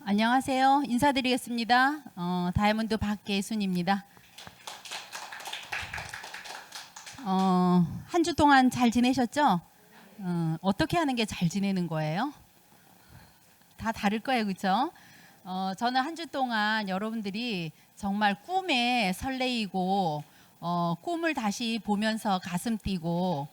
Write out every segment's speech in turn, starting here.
안녕하세요. 인사드리겠습니다. 다이아몬드 박계순입니다. 한 주 동안 잘 지내셨죠? 어떻게 하는 게 잘 지내는 거예요? 다 다를 거예요, 그렇죠? 저는 한 주 동안 여러분들이 정말 꿈에 설레이고 꿈을 다시 보면서 가슴 뛰고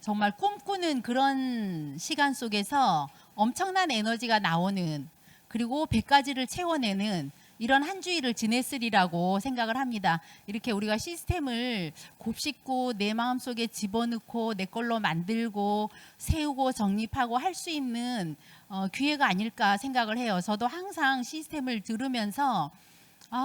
정말 꿈꾸는 그런 시간 속에서 엄청난 에너지가 나오는, 그리고 100가지를 채워내는 이런 한 주일을 지냈으리라고 생각을 합니다. 이렇게 우리가 시스템을 곱씹고 내 마음속에 집어넣고 내 걸로 만들고 세우고 정립하고 할 수 있는 기회가 아닐까 생각을 해요. 저도 항상 시스템을 들으면서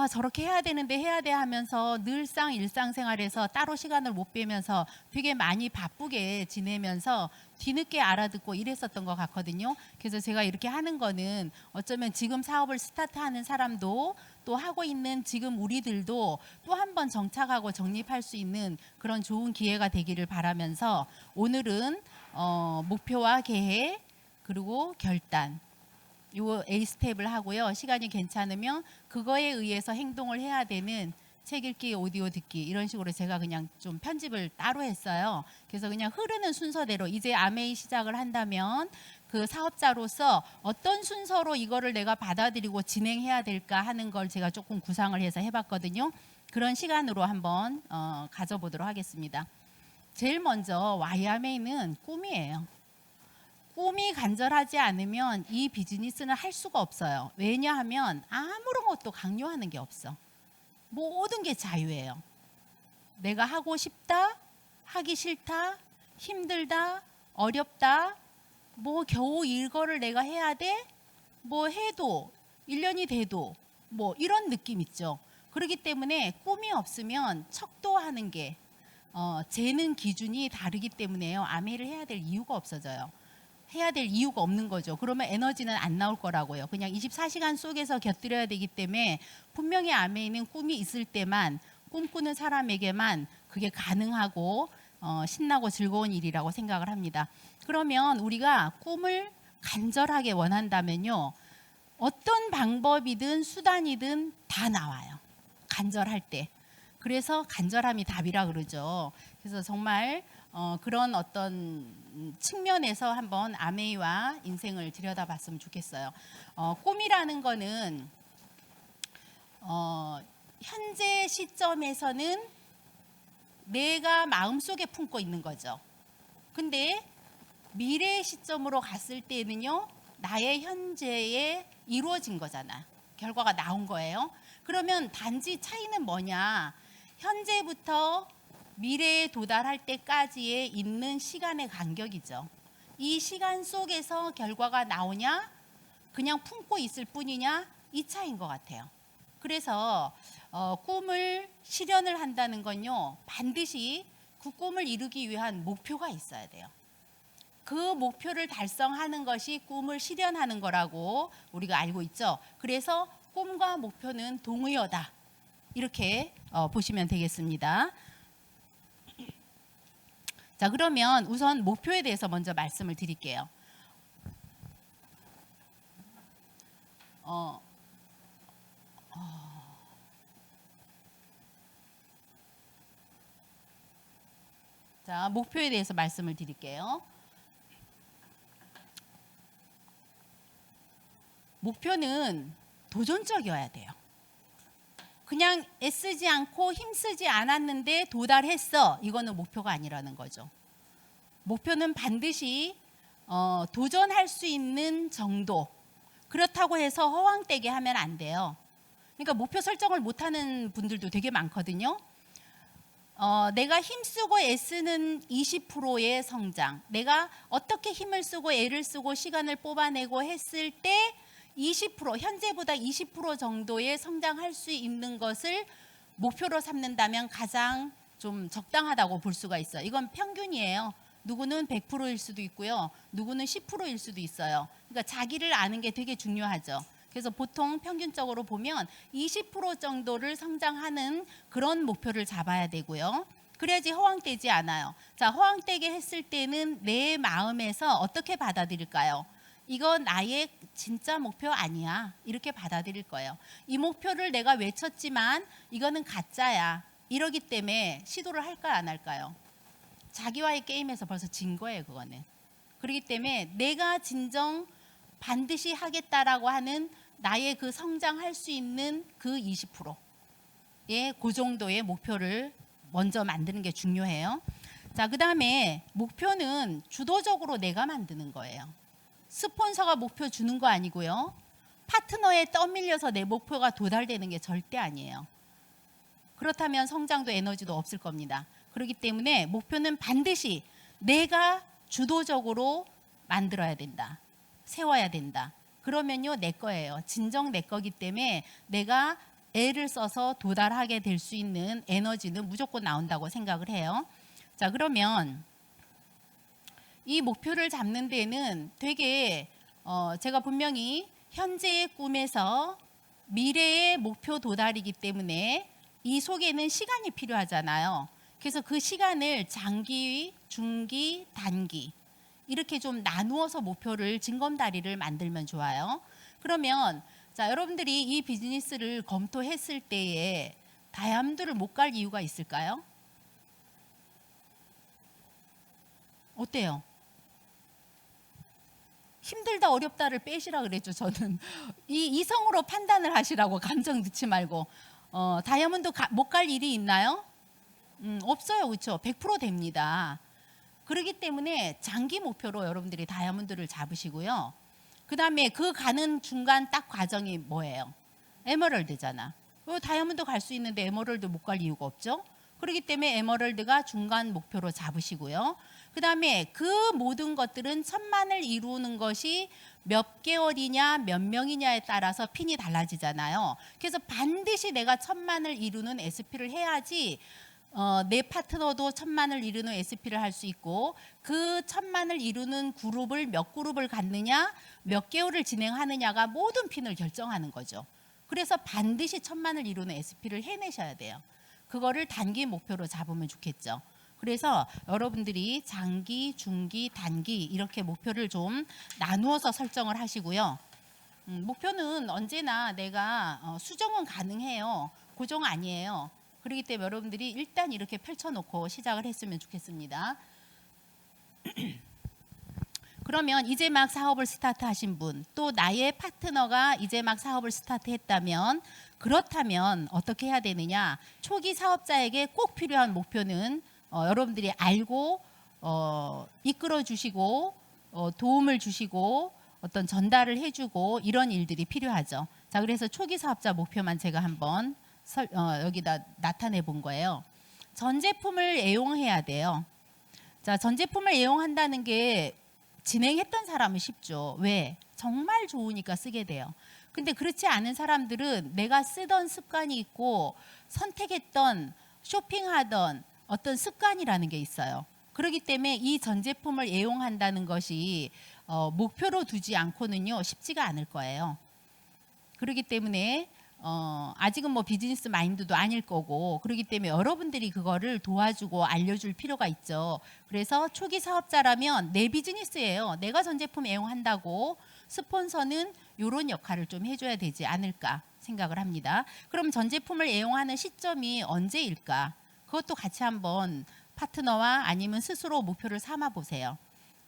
저렇게 해야 되는데 해야 돼 하면서 늘상 일상생활에서 따로 시간을 못 빼면서 되게 많이 바쁘게 지내면서 뒤늦게 알아듣고 이랬었던 것 같거든요. 그래서 제가 이렇게 하는 거는 어쩌면 지금 사업을 스타트하는 사람도, 또 하고 있는 지금 우리들도 또 한 번 정착하고 정립할 수 있는 그런 좋은 기회가 되기를 바라면서, 오늘은 목표와 계획 그리고 결단, 요 A 스텝을 하고요. 시간이 괜찮으면 그거에 의해서 행동을 해야 되는 책 읽기, 오디오 듣기, 이런 식으로 제가 그냥 좀 편집을 따로 했어요. 그래서 그냥 흐르는 순서대로 이제 아메이 시작을 한다면 그 사업자로서 어떤 순서로 이거를 내가 받아들이고 진행해야 될까 하는 걸 제가 조금 구상을 해서 해봤거든요. 그런 시간으로 한번 가져보도록 하겠습니다. 제일 먼저 와이아메이는 꿈이에요. 꿈이 간절하지 않으면 이 비즈니스는 할 수가 없어요. 왜냐하면 아무런 것도 강요하는 게 없어. 모든 게 자유예요. 내가 하고 싶다, 하기 싫다, 힘들다, 어렵다, 뭐 겨우 이거를 내가 해야 돼? 뭐 해도 1년이 돼도 뭐 이런 느낌 있죠. 그렇기 때문에 꿈이 없으면 척도하는 게 재는 기준이 다르기 때문에요. 아메이를 해야 될 이유가 없어져요. 해야 될 이유가 없는 거죠. 그러면 에너지는 안 나올 거라고요. 그냥 24시간 속에서 곁들여야 되기 때문에 분명히 아메이는 꿈이 있을 때만, 꿈꾸는 사람에게만 그게 가능하고 신나고 즐거운 일이라고 생각을 합니다. 그러면 우리가 꿈을 간절하게 원한다면요, 어떤 방법이든 수단이든 다 나와요. 간절할 때. 그래서 간절함이 답이라 그러죠. 그래서 정말 그런 어떤 측면에서 한번 아메이와 인생을 들여다봤으면 좋겠어요. 꿈이라는 거는 현재 시점에서는 내가 마음속에 품고 있는 거죠. 근데 미래의 시점으로 갔을 때는요, 나의 현재에 이루어진 거잖아. 결과가 나온 거예요. 그러면 단지 차이는 뭐냐? 현재부터 미래에 도달할 때까지의 있는 시간의 간격이죠. 이 시간 속에서 결과가 나오냐, 그냥 품고 있을 뿐이냐, 이 차이인 것 같아요. 그래서 꿈을 실현을 한다는 건요, 반드시 그 꿈을 이루기 위한 목표가 있어야 돼요. 그 목표를 달성하는 것이 꿈을 실현하는 거라고 우리가 알고 있죠. 그래서 꿈과 목표는 동의어다, 이렇게 보시면 되겠습니다. 자, 그러면 우선 목표에 대해서 먼저 말씀을 드릴게요. 자, 목표에 대해서 말씀을 드릴게요. 목표는 도전적이어야 돼요. 그냥 애쓰지 않고 힘쓰지 않았는데 도달했어, 이거는 목표가 아니라는 거죠. 목표는 반드시 도전할 수 있는 정도, 그렇다고 해서 허황되게 하면 안 돼요. 그러니까 목표 설정을 못하는 분들도 되게 많거든요. 내가 힘쓰고 애쓰는 20%의 성장, 내가 어떻게 힘을 쓰고 애를 쓰고 시간을 뽑아내고 했을 때 20%, 현재보다 20% 정도의 성장할 수 있는 것을 목표로 삼는다면 가장 좀 적당하다고 볼 수가 있어요. 이건 평균이에요. 누구는 100%일 수도 있고요, 누구는 10%일 수도 있어요. 그러니까 자기를 아는 게 되게 중요하죠. 그래서 보통 평균적으로 보면 20% 정도를 성장하는 그런 목표를 잡아야 되고요. 그래야지 허황되지 않아요. 자, 허황되게 했을 때는 내 마음에서 어떻게 받아들일까요? 이거 나의 진짜 목표 아니야. 이렇게 받아들일 거예요. 이 목표를 내가 외쳤지만 이거는 가짜야. 이러기 때문에 시도를 할까요, 안 할까요? 자기와의 게임에서 벌써 진 거예요, 그거는. 그렇기 때문에 내가 진정 반드시 하겠다라고 하는 나의 그 성장할 수 있는 그 20%의 그 정도의 목표를 먼저 만드는 게 중요해요. 자, 그 다음에 목표는 주도적으로 내가 만드는 거예요. 스폰서가 목표 주는 거 아니고요. 파트너에 떠밀려서 내 목표가 도달되는 게 절대 아니에요. 그렇다면 성장도 에너지도 없을 겁니다. 그렇기 때문에 목표는 반드시 내가 주도적으로 만들어야 된다. 세워야 된다. 그러면요, 내 거예요. 진정 내 거기 때문에 내가 애를 써서 도달하게 될 수 있는 에너지는 무조건 나온다고 생각을 해요. 자, 그러면 이 목표를 잡는 데는 되게 제가 분명히 현재의 꿈에서 미래의 목표 도달이기 때문에 이 속에는 시간이 필요하잖아요. 그래서 그 시간을 장기, 중기, 단기 이렇게 좀 나누어서 목표를 징검다리를 만들면 좋아요. 그러면 자, 여러분들이 이 비즈니스를 검토했을 때에 다이아몬드를 못 갈 이유가 있을까요? 어때요? 힘들다 어렵다를 빼시라 그랬죠. 저는 이 이성으로 판단을 하시라고, 감정 넣지 말고. 다이아몬드 못 갈 일이 있나요? 없어요. 그렇죠? 100% 됩니다. 그렇기 때문에 장기 목표로 여러분들이 다이아몬드를 잡으시고요. 그 다음에 그 가는 중간 딱 과정이 뭐예요? 에메랄드잖아. 다이아몬드 갈 수 있는데 에메랄드 못 갈 이유가 없죠. 그렇기 때문에 에메랄드가 중간 목표로 잡으시고요. 그 다음에 그 모든 것들은 1000만을 이루는 것이 몇 개월이냐 몇 명이냐에 따라서 핀이 달라지잖아요. 그래서 반드시 내가 1000만을 이루는 SP를 해야지 내 파트너도 1000만을 이루는 SP를 할 수 있고, 그 1000만을 이루는 그룹을 몇 그룹을 갖느냐 몇 개월을 진행하느냐가 모든 핀을 결정하는 거죠. 그래서 반드시 1000만을 이루는 SP를 해내셔야 돼요. 그거를 단기 목표로 잡으면 좋겠죠. 그래서 여러분들이 장기, 중기, 단기 이렇게 목표를 좀 나누어서 설정을 하시고요. 목표는 언제나 내가 수정은 가능해요. 고정 아니에요. 그렇기 때문에 여러분들이 일단 이렇게 펼쳐놓고 시작을 했으면 좋겠습니다. 그러면 이제 막 사업을 스타트하신 분, 또 나의 파트너가 이제 막 사업을 스타트했다면, 그렇다면 어떻게 해야 되느냐? 초기 사업자에게 꼭 필요한 목표는 여러분들이 알고 이끌어 주시고 도움을 주시고 어떤 전달을 해주고 이런 일들이 필요하죠. 자, 그래서 초기 사업자 목표만 제가 한번 여기다 나타내 본 거예요. 전 제품을 애용해야 돼요. 자, 전 제품을 애용한다는 게 진행했던 사람은 쉽죠. 왜? 정말 좋으니까 쓰게 돼요. 근데 그렇지 않은 사람들은 내가 쓰던 습관이 있고 선택했던, 쇼핑하던 어떤 습관이라는 게 있어요. 그렇기 때문에 이 전 제품을 애용한다는 것이 목표로 두지 않고는요 쉽지가 않을 거예요. 그렇기 때문에 아직은 뭐 비즈니스 마인드도 아닐 거고, 그렇기 때문에 여러분들이 그거를 도와주고 알려줄 필요가 있죠. 그래서 초기 사업자라면 내 비즈니스예요. 내가 전 제품 애용한다고 스폰서는 이런 역할을 좀 해줘야 되지 않을까 생각을 합니다. 그럼 전 제품을 애용하는 시점이 언제일까? 그것도 같이 한번 파트너와 아니면 스스로 목표를 삼아 보세요.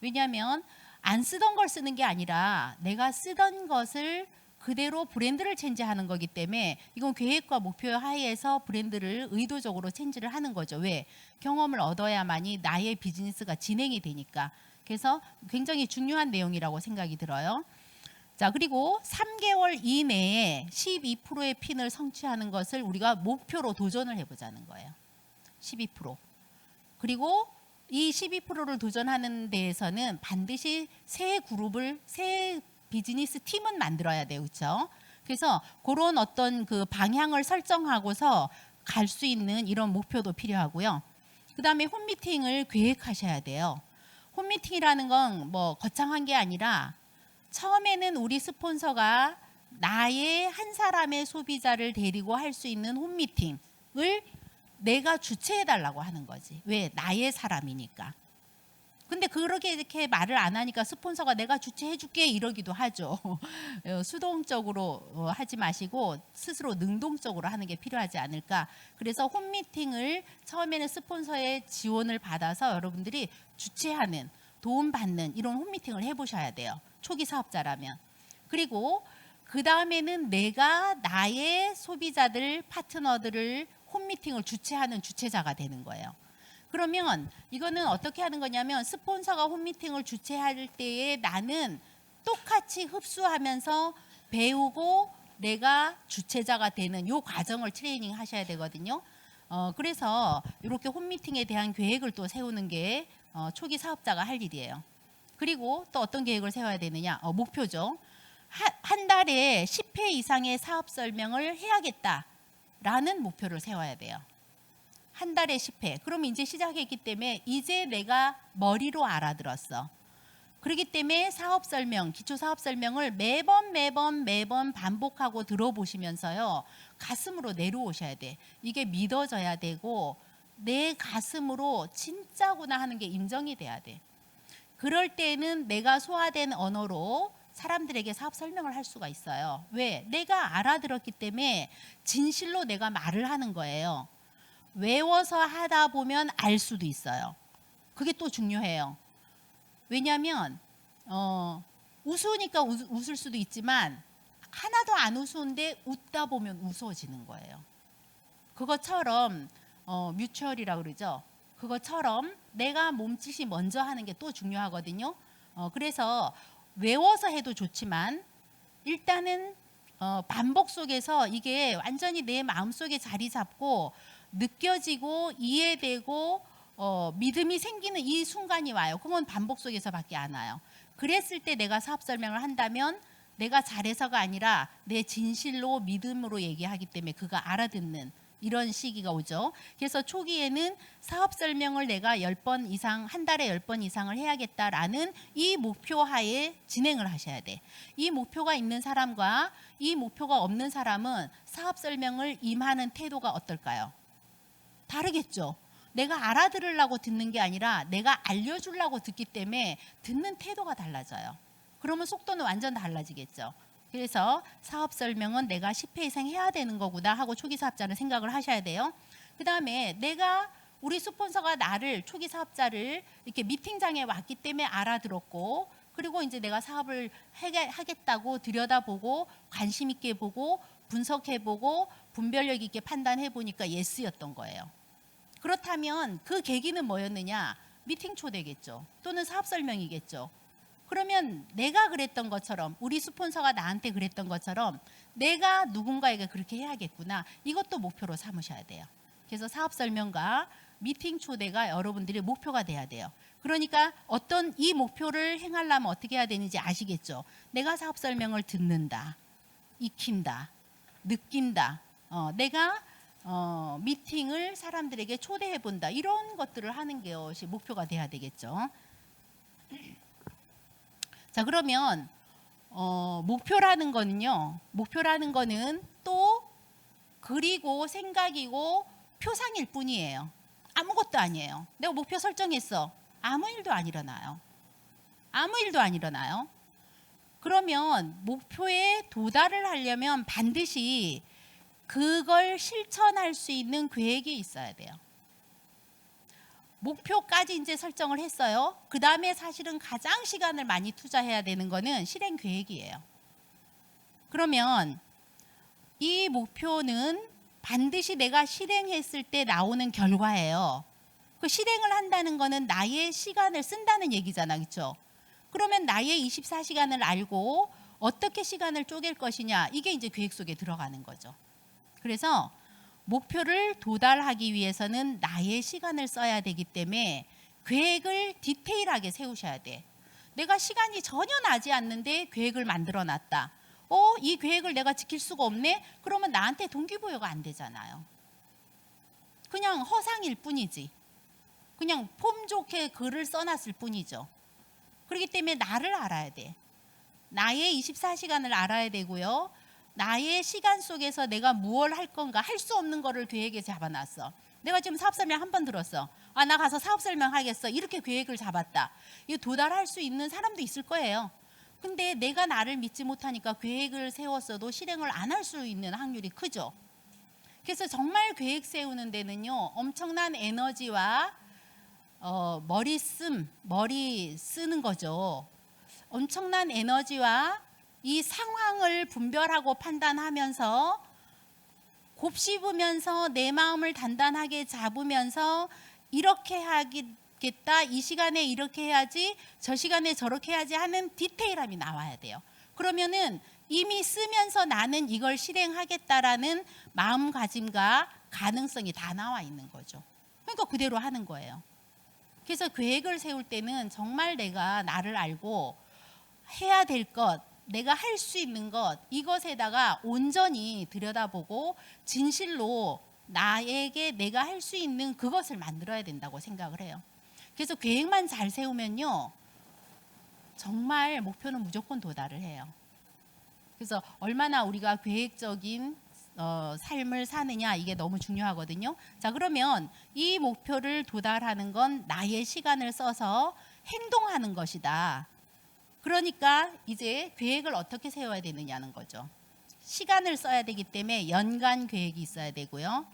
왜냐하면 안 쓰던 걸 쓰는 게 아니라 내가 쓰던 것을 그대로 브랜드를 체인지하는 거기 때문에 이건 계획과 목표 하에서 브랜드를 의도적으로 체인지를 하는 거죠. 왜? 경험을 얻어야만이 나의 비즈니스가 진행이 되니까. 그래서 굉장히 중요한 내용이라고 생각이 들어요. 자, 그리고 3개월 이내에 12%의 핀을 성취하는 것을 우리가 목표로 도전을 해보자는 거예요. 12%. 그리고 이 12%를 도전하는 데에서는 반드시 새 그룹을, 새 비즈니스 팀은 만들어야 돼요. 그렇죠? 그래서 그런 어떤 그 방향을 설정하고서 갈 수 있는 이런 목표도 필요하고요. 그 다음에 홈미팅을 계획하셔야 돼요. 홈미팅이라는 건 뭐 거창한 게 아니라 처음에는 우리 스폰서가 나의 한 사람의 소비자를 데리고 할 수 있는 홈미팅을 내가 주체해달라고 하는 거지. 왜? 나의 사람이니까. 근데 그렇게 이렇게 말을 안 하니까 스폰서가 내가 주체해줄게 이러기도 하죠. 수동적으로 하지 마시고 스스로 능동적으로 하는 게 필요하지 않을까. 그래서 홈미팅을 처음에는 스폰서의 지원을 받아서 여러분들이 주체하는, 도움받는 이런 홈미팅을 해보셔야 돼요. 초기 사업자라면. 그리고 그 다음에는 내가 나의 소비자들, 파트너들을 홈미팅을 주최하는 주최자가 되는 거예요. 그러면 이거는 어떻게 하는 거냐면 스폰서가 홈미팅을 주최할 때에 나는 똑같이 흡수하면서 배우고 내가 주최자가 되는 요 과정을 트레이닝 하셔야 되거든요. 그래서 이렇게 홈미팅에 대한 계획을 또 세우는 게 초기 사업자가 할 일이에요. 그리고 또 어떤 계획을 세워야 되느냐? 목표죠. 한 달에 10회 이상의 사업 설명을 해야겠다라는 목표를 세워야 돼요. 한 달에 10회. 그럼 이제 시작했기 때문에 이제 내가 머리로 알아들었어. 그렇기 때문에 사업 설명, 기초 사업 설명을 매번 반복하고 들어보시면서요. 가슴으로 내려오셔야 돼. 이게 믿어져야 되고 내 가슴으로 진짜구나 하는 게 인정이 돼야 돼. 그럴 때는 내가 소화된 언어로 사람들에게 사업 설명을 할 수가 있어요. 왜? 내가 알아들었기 때문에 진실로 내가 말을 하는 거예요. 외워서 하다 보면 알 수도 있어요. 그게 또 중요해요. 왜냐하면 우스우니까 웃을 수도 있지만 하나도 안 우스운데 웃다 보면 우스워지는 거예요. 그것처럼 뮤추얼이라고 그러죠. 그것처럼 내가 몸짓이 먼저 하는 게 또 중요하거든요. 그래서 외워서 해도 좋지만 일단은 반복 속에서 이게 완전히 내 마음속에 자리 잡고 느껴지고 이해되고 믿음이 생기는 이 순간이 와요. 그건 반복 속에서밖에 안 와요. 그랬을 때 내가 사업 설명을 한다면 내가 잘해서가 아니라 내 진실로 믿음으로 얘기하기 때문에 그가 알아듣는 이런 시기가 오죠. 그래서 초기에는 사업 설명을 내가 10번 이상, 한 달에 10번 이상을 해야겠다라는 이 목표 하에 진행을 하셔야 돼. 이 목표가 있는 사람과 이 목표가 없는 사람은 사업 설명을 임하는 태도가 어떨까요? 다르겠죠. 내가 알아들으려고 듣는 게 아니라 내가 알려주려고 듣기 때문에 듣는 태도가 달라져요. 그러면 속도는 완전 달라지겠죠. 그래서 사업 설명은 내가 10회 이상 해야 되는 거구나 하고 초기 사업자는 생각을 하셔야 돼요. 그 다음에 내가 우리 스폰서가 나를 초기 사업자를 이렇게 미팅장에 왔기 때문에 알아들었고 그리고 이제 내가 사업을 하겠다고 들여다보고 관심 있게 보고 분석해보고 분별력 있게 판단해보니까 예스였던 거예요. 그렇다면 그 계기는 뭐였느냐? 미팅 초대겠죠. 또는 사업 설명이겠죠. 그러면 내가 그랬던 것처럼 우리 스폰서가 나한테 그랬던 것처럼 내가 누군가에게 그렇게 해야겠구나. 이것도 목표로 삼으셔야 돼요. 그래서 사업 설명과 미팅 초대가 여러분들의 목표가 돼야 돼요. 그러니까 어떤 이 목표를 행하려면 어떻게 해야 되는지 아시겠죠? 내가 사업 설명을 듣는다. 익힌다. 느낀다. 내가 미팅을 사람들에게 초대해 본다. 이런 것들을 하는 것이 목표가 돼야 되겠죠. 자, 그러면 목표라는 거는 또 그리고 생각이고 표상일 뿐이에요. 아무것도 아니에요. 내가 목표 설정했어. 아무 일도 안 일어나요. 아무 일도 안 일어나요. 그러면 목표에 도달을 하려면 반드시 그걸 실천할 수 있는 계획이 있어야 돼요. 목표까지 이제 설정을 했어요. 그 다음에 사실은 가장 시간을 많이 투자해야 되는 거는 실행 계획이에요. 그러면 이 목표는 반드시 내가 실행했을 때 나오는 결과예요. 그 실행을 한다는 거는 나의 시간을 쓴다는 얘기잖아, 그렇죠? 그러면 나의 24시간을 알고 어떻게 시간을 쪼갤 것이냐, 이게 이제 계획 속에 들어가는 거죠. 그래서 목표를 도달하기 위해서는 나의 시간을 써야 되기 때문에 계획을 디테일하게 세우셔야 돼. 내가 시간이 전혀 나지 않는데 계획을 만들어 놨다. 이 계획을 내가 지킬 수가 없네? 그러면 나한테 동기부여가 안 되잖아요. 그냥 허상일 뿐이지. 그냥 폼 좋게 글을 써놨을 뿐이죠. 그렇기 때문에 나를 알아야 돼. 나의 24시간을 알아야 되고요. 나의 시간 속에서 내가 무엇을 할 건가, 할 수 없는 거를 계획에 잡아놨어. 내가 지금 사업 설명 한 번 들었어. 아, 나 가서 사업 설명하겠어. 이렇게 계획을 잡았다. 이거 도달할 수 있는 사람도 있을 거예요. 근데 내가 나를 믿지 못하니까 계획을 세웠어도 실행을 안 할 수 있는 확률이 크죠. 그래서 정말 계획 세우는 데는요, 엄청난 에너지와 머리 쓰는 거죠. 엄청난 에너지와 이 상황을 분별하고 판단하면서 곱씹으면서 내 마음을 단단하게 잡으면서 이렇게 하겠다, 이 시간에 이렇게 해야지, 저 시간에 저렇게 해야지 하는 디테일함이 나와야 돼요. 그러면은 이미 쓰면서 나는 이걸 실행하겠다라는 마음가짐과 가능성이 다 나와 있는 거죠. 그러니까 그대로 하는 거예요. 그래서 계획을 세울 때는 정말 내가 나를 알고 해야 될 것, 내가 할 수 있는 것, 이것에다가 온전히 들여다보고 진실로 나에게 내가 할 수 있는 그것을 만들어야 된다고 생각을 해요. 그래서 계획만 잘 세우면요, 정말 목표는 무조건 도달을 해요. 그래서 얼마나 우리가 계획적인 삶을 사느냐, 이게 너무 중요하거든요. 자, 그러면 이 목표를 도달하는 건 나의 시간을 써서 행동하는 것이다. 그러니까 이제 계획을 어떻게 세워야 되느냐는 거죠. 시간을 써야 되기 때문에 연간 계획이 있어야 되고요.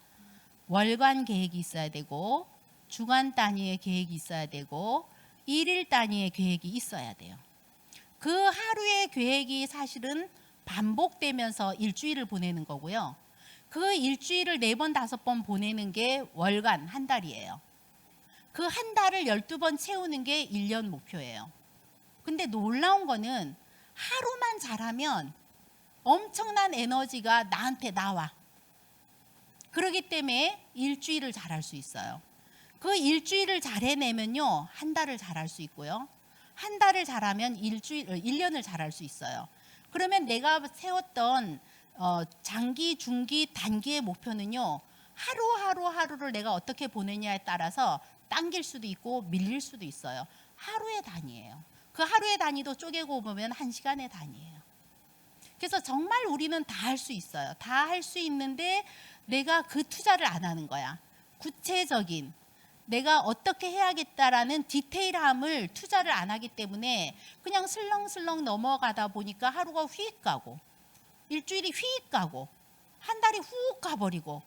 월간 계획이 있어야 되고, 주간 단위의 계획이 있어야 되고, 일일 단위의 계획이 있어야 돼요. 그 하루의 계획이 사실은 반복되면서 일주일을 보내는 거고요. 그 일주일을 4번, 5번 보내는 게 월간 한 달이에요. 그 한 달을 12번 채우는 게 1년 목표예요. 근데 놀라운 거는 하루만 잘하면 엄청난 에너지가 나한테 나와. 그렇기 때문에 일주일을 잘할 수 있어요. 그 일주일을 잘 해내면요, 한 달을 잘할 수 있고요. 한 달을 잘하면 1년을 잘할 수 있어요. 그러면 내가 세웠던 장기, 중기, 단기의 목표는요, 하루를 내가 어떻게 보내냐에 따라서 당길 수도 있고 밀릴 수도 있어요. 하루의 단위예요. 그 하루의 단위도 쪼개고 보면 1시간의 단위예요. 그래서 정말 우리는 다 할 수 있어요. 다 할 수 있는데 내가 그 투자를 안 하는 거야. 구체적인 내가 어떻게 해야겠다라는 디테일함을 투자를 안 하기 때문에 그냥 슬렁슬렁 넘어가다 보니까 하루가 휙 가고, 일주일이 휙 가고, 한 달이 훅 가버리고,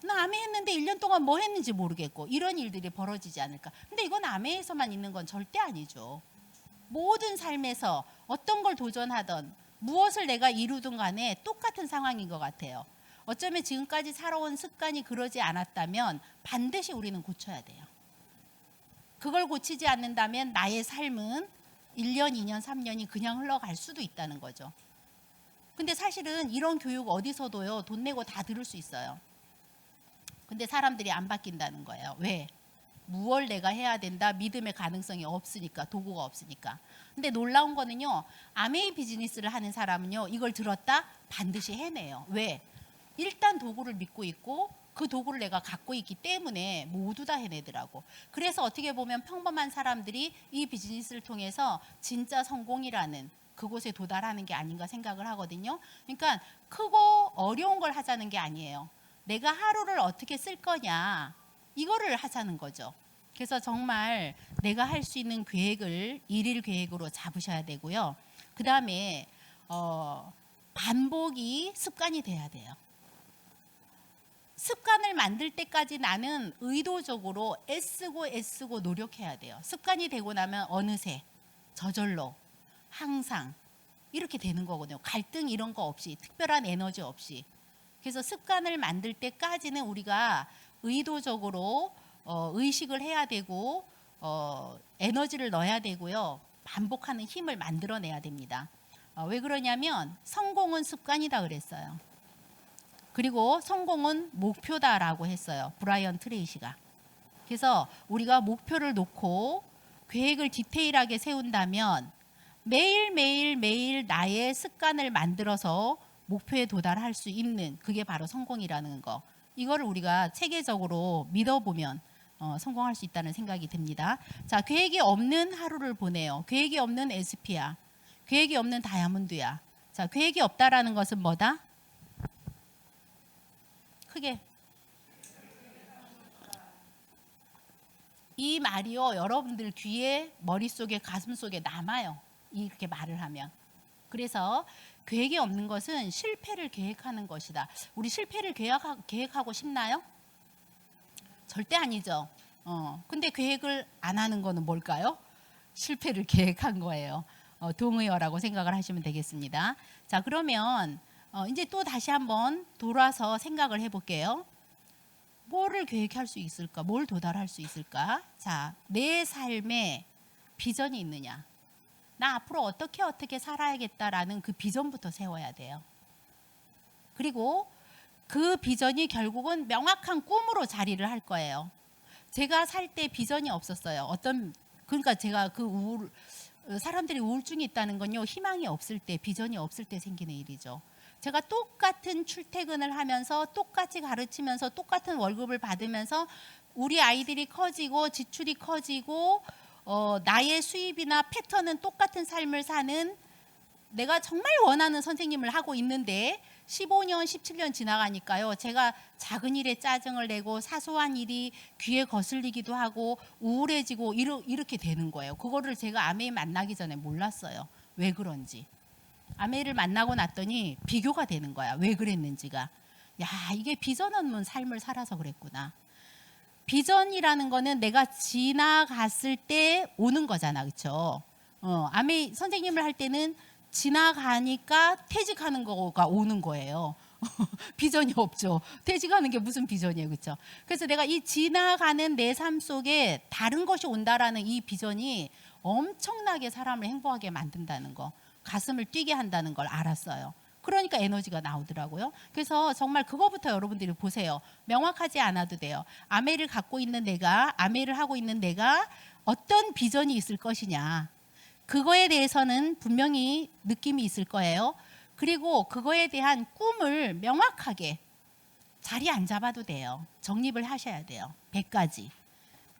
나 암에 했는데 1년 동안 뭐 했는지 모르겠고, 이런 일들이 벌어지지 않을까. 근데 이건 암에서만 있는 건 절대 아니죠. 모든 삶에서 어떤 걸 도전하던 무엇을 내가 이루든 간에 똑같은 상황인 것 같아요. 어쩌면 지금까지 살아온 습관이 그러지 않았다면 반드시 우리는 고쳐야 돼요. 그걸 고치지 않는다면 나의 삶은 1년, 2년, 3년이 그냥 흘러갈 수도 있다는 거죠. 근데 사실은 이런 교육 어디서도요, 돈 내고 다 들을 수 있어요. 근데 사람들이 안 바뀐다는 거예요. 왜? 무엇을 내가 해야 된다, 믿음의 가능성이 없으니까, 도구가 없으니까. 근데 놀라운 거는요, 아메이 비즈니스를 하는 사람은요, 이걸 들었다 반드시 해내요. 왜? 일단 도구를 믿고 있고 그 도구를 내가 갖고 있기 때문에 모두 다 해내더라고. 그래서 어떻게 보면 평범한 사람들이 이 비즈니스를 통해서 진짜 성공이라는 그곳에 도달하는 게 아닌가 생각을 하거든요. 그러니까 크고 어려운 걸 하자는 게 아니에요. 내가 하루를 어떻게 쓸 거냐, 이거를 하자는 거죠. 그래서 정말 내가 할 수 있는 계획을 일일 계획으로 잡으셔야 되고요. 그 다음에 반복이 습관이 돼야 돼요. 습관을 만들 때까지 나는 의도적으로 애쓰고 노력해야 돼요. 습관이 되고 나면 어느새 저절로 항상 이렇게 되는 거거든요. 갈등 이런 거 없이, 특별한 에너지 없이. 그래서 습관을 만들 때까지는 우리가 의도적으로 의식을 해야 되고 에너지를 넣어야 되고요. 반복하는 힘을 만들어내야 됩니다. 왜 그러냐면 성공은 습관이다 그랬어요. 그리고 성공은 목표다라고 했어요. 브라이언 트레이시가. 그래서 우리가 목표를 놓고 계획을 디테일하게 세운다면 매일 나의 습관을 만들어서 목표에 도달할 수 있는, 그게 바로 성공이라는 거. 이거를 우리가 체계적으로 믿어보면 성공할 수 있다는 생각이 듭니다. 자, 계획이 없는 하루를 보내요. 계획이 없는 SP야. 계획이 없는 다이아몬드야. 자, 계획이 없다라는 것은 뭐다? 크게 이 말이요, 여러분들 귀에, 머릿속에, 가슴속에 남아요. 이렇게 말을 하면. 그래서 계획이 없는 것은 실패를 계획하는 것이다. 우리 실패를 계획하고 싶나요? 절대 아니죠. 근데 계획을 안 하는 거는 뭘까요? 실패를 계획한 거예요. 동의어라고 생각을 하시면 되겠습니다. 자, 그러면 이제 또 다시 한번 돌아서 생각을 해볼게요. 뭐를 계획할 수 있을까? 뭘 도달할 수 있을까? 자, 내 삶에 비전이 있느냐? 나 앞으로 어떻게 살아야겠다라는 그 비전부터 세워야 돼요. 그리고 그 비전이 결국은 명확한 꿈으로 자리를 할 거예요. 제가 살 때 비전이 없었어요. 그러니까 제가 사람들이 우울증이 있다는 건요, 희망이 없을 때, 비전이 없을 때 생기는 일이죠. 제가 똑같은 출퇴근을 하면서 똑같이 가르치면서 똑같은 월급을 받으면서 우리 아이들이 커지고 지출이 커지고 나의 수입이나 패턴은 똑같은 삶을 사는, 내가 정말 원하는 선생님을 하고 있는데 15년, 17년 지나가니까요, 제가 작은 일에 짜증을 내고 사소한 일이 귀에 거슬리기도 하고 우울해지고 이렇게 되는 거예요. 그거를 제가 아메이 만나기 전에 몰랐어요. 왜 그런지. 아메이를 만나고 났더니 비교가 되는 거야. 왜 그랬는지가. 야, 이게 비전 없는 삶을 살아서 그랬구나. 비전이라는 거는 내가 지나갔을 때 오는 거잖아. 그렇죠? 아메이 선생님을 할 때는 지나가니까 퇴직하는 거가 오는 거예요. 비전이 없죠. 퇴직하는 게 무슨 비전이에요. 그렇죠? 그래서 내가 이 지나가는 내 삶 속에 다른 것이 온다라는 이 비전이 엄청나게 사람을 행복하게 만든다는 거, 가슴을 뛰게 한다는 걸 알았어요. 그러니까 에너지가 나오더라고요. 그래서 정말 그거부터 여러분들이 보세요. 명확하지 않아도 돼요. 아메를 갖고 있는 내가, 아메를 하고 있는 내가 어떤 비전이 있을 것이냐. 그거에 대해서는 분명히 느낌이 있을 거예요. 그리고 그거에 대한 꿈을 명확하게 자리 안 잡아도 돼요. 정립을 하셔야 돼요. 100가지.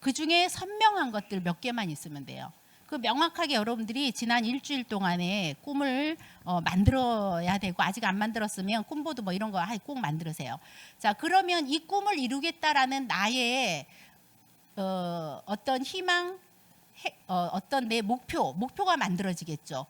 그중에 선명한 것들 몇 개만 있으면 돼요. 그 명확하게 여러분들이 지난 일주일 동안에 꿈을 만들어야 되고, 아직 안 만들었으면 꿈보드 뭐 이런 거 꼭 만들으세요. 자, 그러면 이 꿈을 이루겠다라는 나의 어떤 희망, 어떤 내 목표가 만들어지겠죠.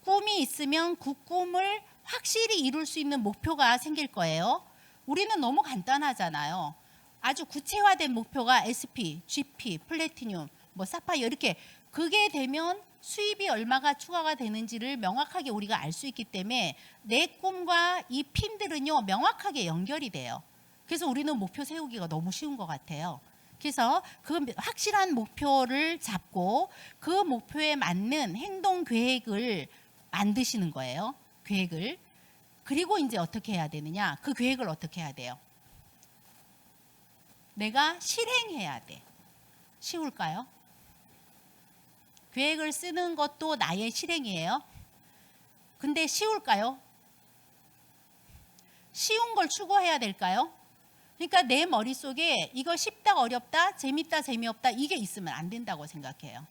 꿈이 있으면 그 꿈을 확실히 이룰 수 있는 목표가 생길 거예요. 우리는 너무 간단하잖아요. 아주 구체화된 목표가 SP, GP, 플래티늄, 뭐 사파이어 이렇게, 그게 되면 수입이 얼마가 추가가 되는지를 명확하게 우리가 알 수 있기 때문에 내 꿈과 이 핀들은요, 명확하게 연결이 돼요. 그래서 우리는 목표 세우기가 너무 쉬운 것 같아요. 그래서 그 확실한 목표를 잡고 그 목표에 맞는 행동 계획을 만드시는 거예요. 계획을. 그리고 이제 어떻게 해야 되느냐? 그 계획을 어떻게 해야 돼요? 내가 실행해야 돼. 쉬울까요? 계획을 쓰는 것도 나의 실행이에요. 근데 쉬울까요? 쉬운 걸 추구해야 될까요? 그러니까 내 머릿속에 이거 쉽다, 어렵다, 재밌다, 재미없다 이게 있으면 안 된다고 생각해요.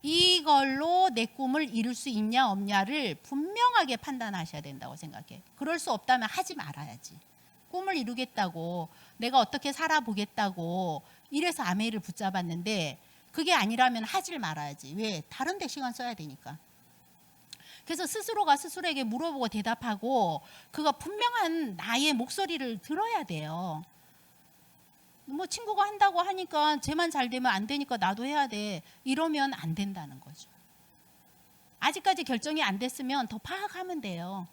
이걸로 내 꿈을 이룰 수 있냐 없냐를 분명하게 판단하셔야 된다고 생각해요. 그럴 수 없다면 하지 말아야지. 꿈을 이루겠다고, 내가 어떻게 살아보겠다고 이래서 아메이를 붙잡았는데 그게 아니라면 하질 말아야지. 왜? 다른 데 시간 써야 되니까. 그래서 스스로가 스스로에게 물어보고 대답하고 그거 분명한 나의 목소리를 들어야 돼요. 뭐 친구가 한다고 하니까 쟤만 잘 되면 안 되니까 나도 해야 돼. 이러면 안 된다는 거죠. 아직까지 결정이 안 됐으면 더 파악하면 돼요.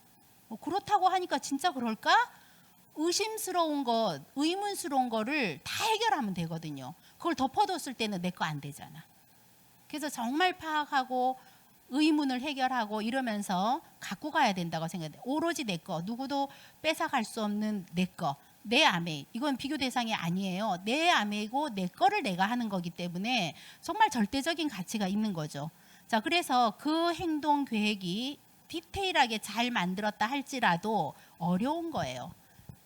뭐 그렇다고 하니까 진짜 그럴까? 의심스러운 것, 의문스러운 거를 다 해결하면 되거든요. 그걸 덮어뒀을 때는 내 거 안 되잖아. 그래서 정말 파악하고 의문을 해결하고 이러면서 갖고 가야 된다고 생각해요. 오로지 내 거, 누구도 뺏어갈 수 없는 내 거, 내 아메이. 이건 비교 대상이 아니에요. 내 아메이고 내 거를 내가 하는 거기 때문에 정말 절대적인 가치가 있는 거죠. 자, 그래서 그 행동 계획이 디테일하게 잘 만들었다 할지라도 어려운 거예요.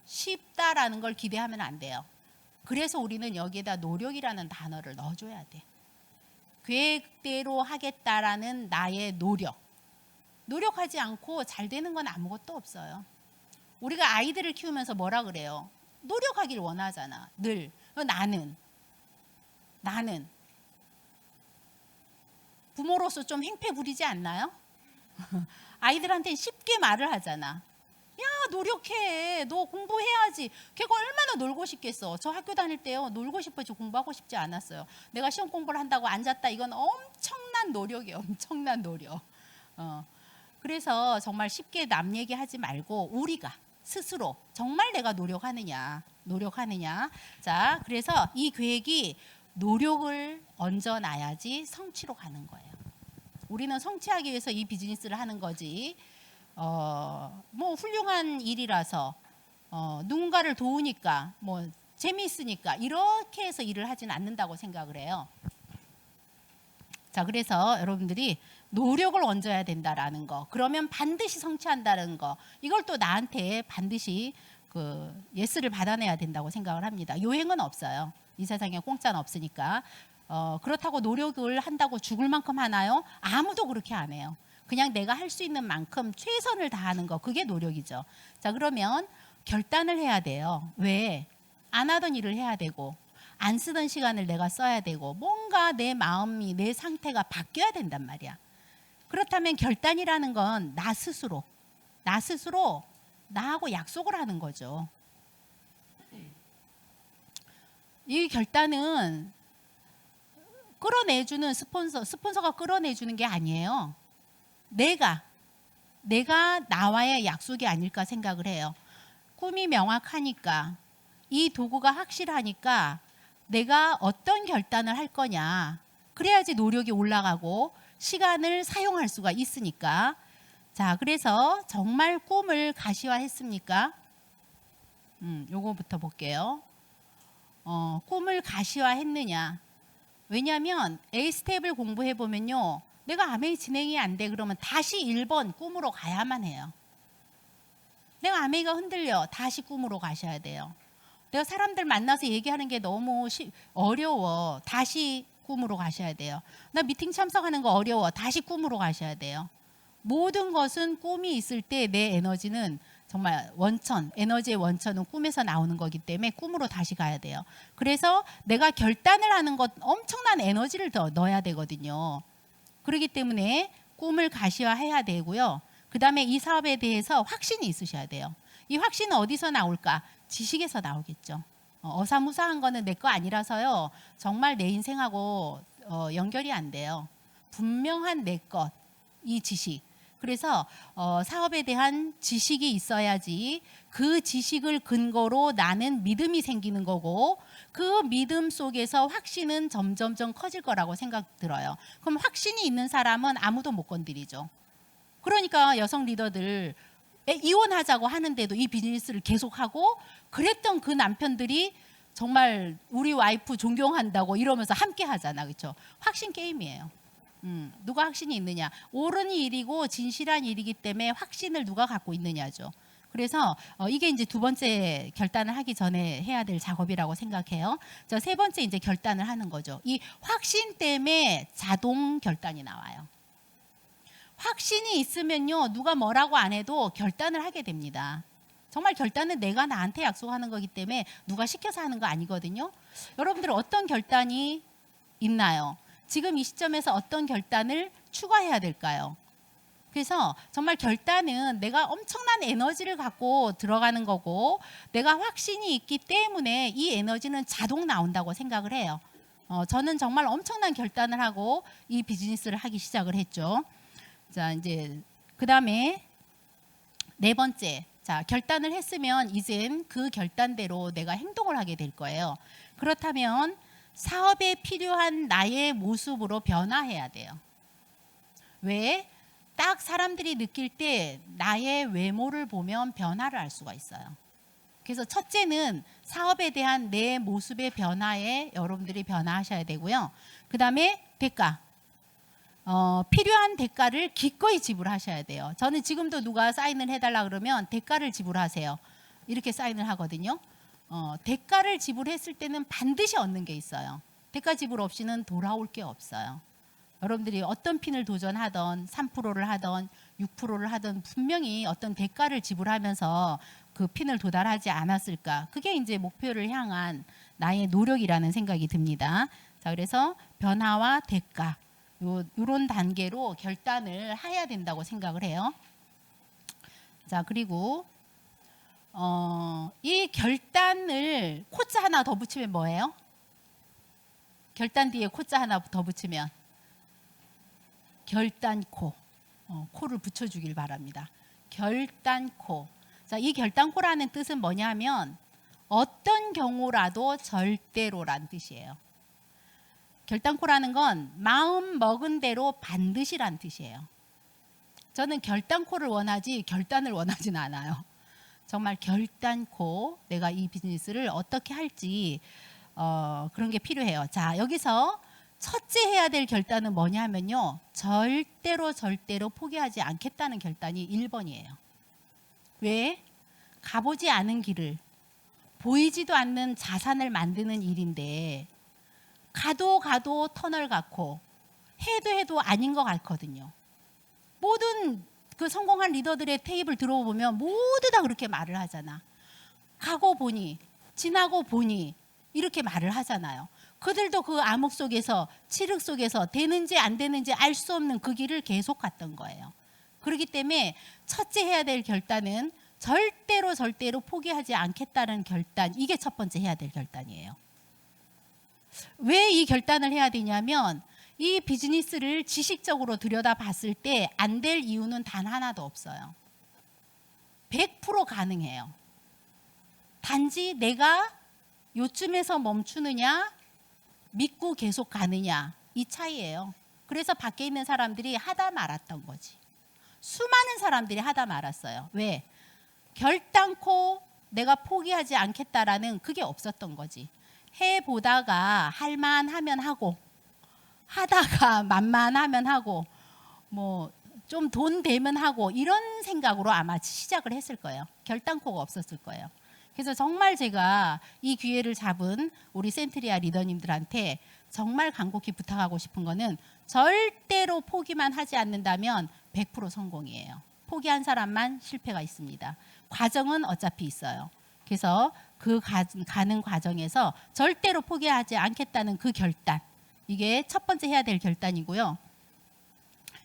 쉽다라는 걸 기대하면 안 돼요. 그래서 우리는 여기에다 노력이라는 단어를 넣어줘야 돼. 계획대로 하겠다라는 나의 노력. 노력하지 않고 잘 되는 건 아무것도 없어요. 우리가 아이들을 키우면서 뭐라 그래요? 노력하길 원하잖아. 늘. 나는 나는 부모로서 좀 행패 부리지 않나요? 아이들한테 쉽게 말을 하잖아. 야, 노력해. 너 공부해야지. 걔가 얼마나 놀고 싶겠어. 저 학교 다닐 때요. 놀고 싶었지 공부하고 싶지 않았어요. 내가 시험 공부를 한다고 앉았다. 이건 엄청난 노력이에요. 엄청난 노력. 그래서 정말 쉽게 남 얘기하지 말고 우리가 스스로 정말 내가 노력하느냐. 자, 그래서 이 계획이 노력을 얹어놔야지 성취로 가는 거예요. 우리는 성취하기 위해서 이 비즈니스를 하는 거지. 뭐 훌륭한 일이라서 누군가를 도우니까 뭐 재미있으니까 이렇게 해서 일을 하진 않는다고 생각을 해요. 자, 그래서 여러분들이 노력을 얹어야 된다라는 거, 그러면 반드시 성취한다는 거, 이걸 또 나한테 반드시 그 예스를 받아내야 된다고 생각을 합니다. 요행은 없어요. 이 세상에 공짜는 없으니까. 그렇다고 노력을 한다고 죽을 만큼 하나요? 아무도 그렇게 안 해요. 그냥 내가 할 수 있는 만큼 최선을 다하는 거, 그게 노력이죠. 자, 그러면 결단을 해야 돼요. 왜? 안 하던 일을 해야 되고 안 쓰던 시간을 내가 써야 되고 뭔가 내 마음이, 내 상태가 바뀌어야 된단 말이야. 그렇다면 결단이라는 건 나 스스로 나하고 약속을 하는 거죠. 이 결단은 끌어내주는 스폰서가 끌어내주는 게 아니에요. 내가 나와의 약속이 아닐까 생각을 해요. 꿈이 명확하니까, 이 도구가 확실하니까 내가 어떤 결단을 할 거냐, 그래야지 노력이 올라가고 시간을 사용할 수가 있으니까. 자, 그래서 정말 꿈을 가시화했습니까? 요거부터 볼게요. 꿈을 가시화했느냐. 왜냐하면 A 스텝을 공부해 보면요, 내가 아메이 진행이 안 돼 그러면 다시 1번 꿈으로 가야만 해요. 내가 아메이가 흔들려, 다시 꿈으로 가셔야 돼요. 내가 사람들 만나서 얘기하는 게 너무 어려워, 다시 꿈으로 가셔야 돼요. 나 미팅 참석하는 거 어려워, 다시 꿈으로 가셔야 돼요. 모든 것은 꿈이 있을 때 내 에너지는 정말 에너지의 원천은 꿈에서 나오는 거기 때문에 꿈으로 다시 가야 돼요. 그래서 내가 결단을 하는 것, 엄청난 에너지를 더 넣어야 되거든요. 그렇기 때문에 꿈을 가시화해야 되고요. 그 다음에 이 사업에 대해서 확신이 있으셔야 돼요. 이 확신은 어디서 나올까? 지식에서 나오겠죠. 어사무사한 거는 내 거 아니라서요, 정말 내 인생하고 연결이 안 돼요. 분명한 내 것, 이 지식. 그래서 사업에 대한 지식이 있어야지 그 지식을 근거로 나는 믿음이 생기는 거고, 그 믿음 속에서 확신은 점점점 커질 거라고 생각 들어요. 그럼 확신이 있는 사람은 아무도 못 건드리죠. 그러니까 여성 리더들 이혼하자고 하는데도 이 비즈니스를 계속하고, 그랬던 그 남편들이 정말 우리 와이프 존경한다고 이러면서 함께 하잖아. 그렇죠? 확신 게임이에요. 누가 확신이 있느냐. 옳은 일이고 진실한 일이기 때문에 확신을 누가 갖고 있느냐죠. 그래서 이게 이제 두 번째 결단을 하기 전에 해야 될 작업이라고 생각해요. 자, 세 번째 이제 결단을 하는 거죠. 이 확신 때문에 자동 결단이 나와요. 확신이 있으면요, 누가 뭐라고 안 해도 결단을 하게 됩니다. 정말 결단은 내가 나한테 약속하는 거기 때문에 누가 시켜서 하는 거 아니거든요. 여러분들 어떤 결단이 있나요? 지금 이 시점에서 어떤 결단을 추가해야 될까요? 그래서 정말 결단은 내가 엄청난 에너지를 갖고 들어가는 거고, 내가 확신이 있기 때문에 이 에너지는 자동 나온다고 생각을 해요. 저는 정말 엄청난 결단을 하고 이 비즈니스를 하기 시작을 했죠. 자, 이제 그 다음에 네 번째. 자, 결단을 했으면 이젠 그 결단대로 내가 행동을 하게 될 거예요. 그렇다면 사업에 필요한 나의 모습으로 변화해야 돼요. 왜? 딱 사람들이 느낄 때 나의 외모를 보면 변화를 할 수가 있어요. 그래서 첫째는 사업에 대한 내 모습의 변화에 여러분들이 변화하셔야 되고요. 그 다음에 대가. 필요한 대가를 기꺼이 지불하셔야 돼요. 저는 지금도 누가 사인을 해달라 그러면 대가를 지불하세요, 이렇게 사인을 하거든요. 대가를 지불했을 때는 반드시 얻는 게 있어요. 대가 지불 없이는 돌아올 게 없어요. 여러분들이 어떤 핀을 도전하던 3%를 하던 6%를 하던 분명히 어떤 대가를 지불하면서 그 핀을 도달하지 않았을까. 그게 이제 목표를 향한 나의 노력이라는 생각이 듭니다. 자, 그래서 변화와 대가 요런 단계로 결단을 해야 된다고 생각을 해요. 자, 그리고 이 결단을 코자 하나 더 붙이면 뭐예요? 결단 뒤에 코자 하나 더 붙이면 결단코. 코를 붙여주길 바랍니다. 결단코. 자, 이 결단코라는 뜻은 뭐냐면 어떤 경우라도 절대로란 뜻이에요. 결단코라는 건 마음 먹은 대로 반드시란 뜻이에요. 저는 결단코를 원하지 결단을 원하진 않아요. 정말 결단코 내가 이 비즈니스를 어떻게 할지 그런 게 필요해요. 자, 여기서 첫째 해야 될 결단은 뭐냐면요. 절대로 포기하지 않겠다는 결단이 1번이에요. 왜? 가보지 않은 길을 보이지도 않는 자산을 만드는 일인데 가도 터널 같고 해도 아닌 것 같거든요. 모든 그 성공한 리더들의 테이블 들어보면 모두 다 그렇게 말을 하잖아. 가고 보니 지나고 보니 이렇게 말을 하잖아요. 그들도 그 암흑 속에서 칠흑 속에서 되는지 안 되는지 알 수 없는 그 길을 계속 갔던 거예요. 그렇기 때문에 첫째 해야 될 결단은 절대로 포기하지 않겠다는 결단. 이게 첫 번째 해야 될 결단이에요. 왜 이 결단을 해야 되냐면 이 비즈니스를 지식적으로 들여다봤을 때 안 될 이유는 단 하나도 없어요. 100% 가능해요. 단지 내가 요쯤에서 멈추느냐 믿고 계속 가느냐 이 차이예요. 그래서 밖에 있는 사람들이 하다 말았던 거지. 수많은 사람들이 하다 말았어요. 왜? 결단코 내가 포기하지 않겠다라는 그게 없었던 거지. 해보다가 할만하면 하고 하다가 만만하면 하고 뭐 좀 돈 되면 하고 이런 생각으로 아마 시작을 했을 거예요. 결단코가 없었을 거예요. 그래서 정말 제가 이 기회를 잡은 우리 센트리아 리더님들한테 정말 간곡히 부탁하고 싶은 거는 절대로 포기만 하지 않는다면 100% 성공이에요. 포기한 사람만 실패가 있습니다. 과정은 어차피 있어요. 그래서 그 가는 과정에서 절대로 포기하지 않겠다는 그 결단. 이게 첫 번째 해야 될 결단이고요.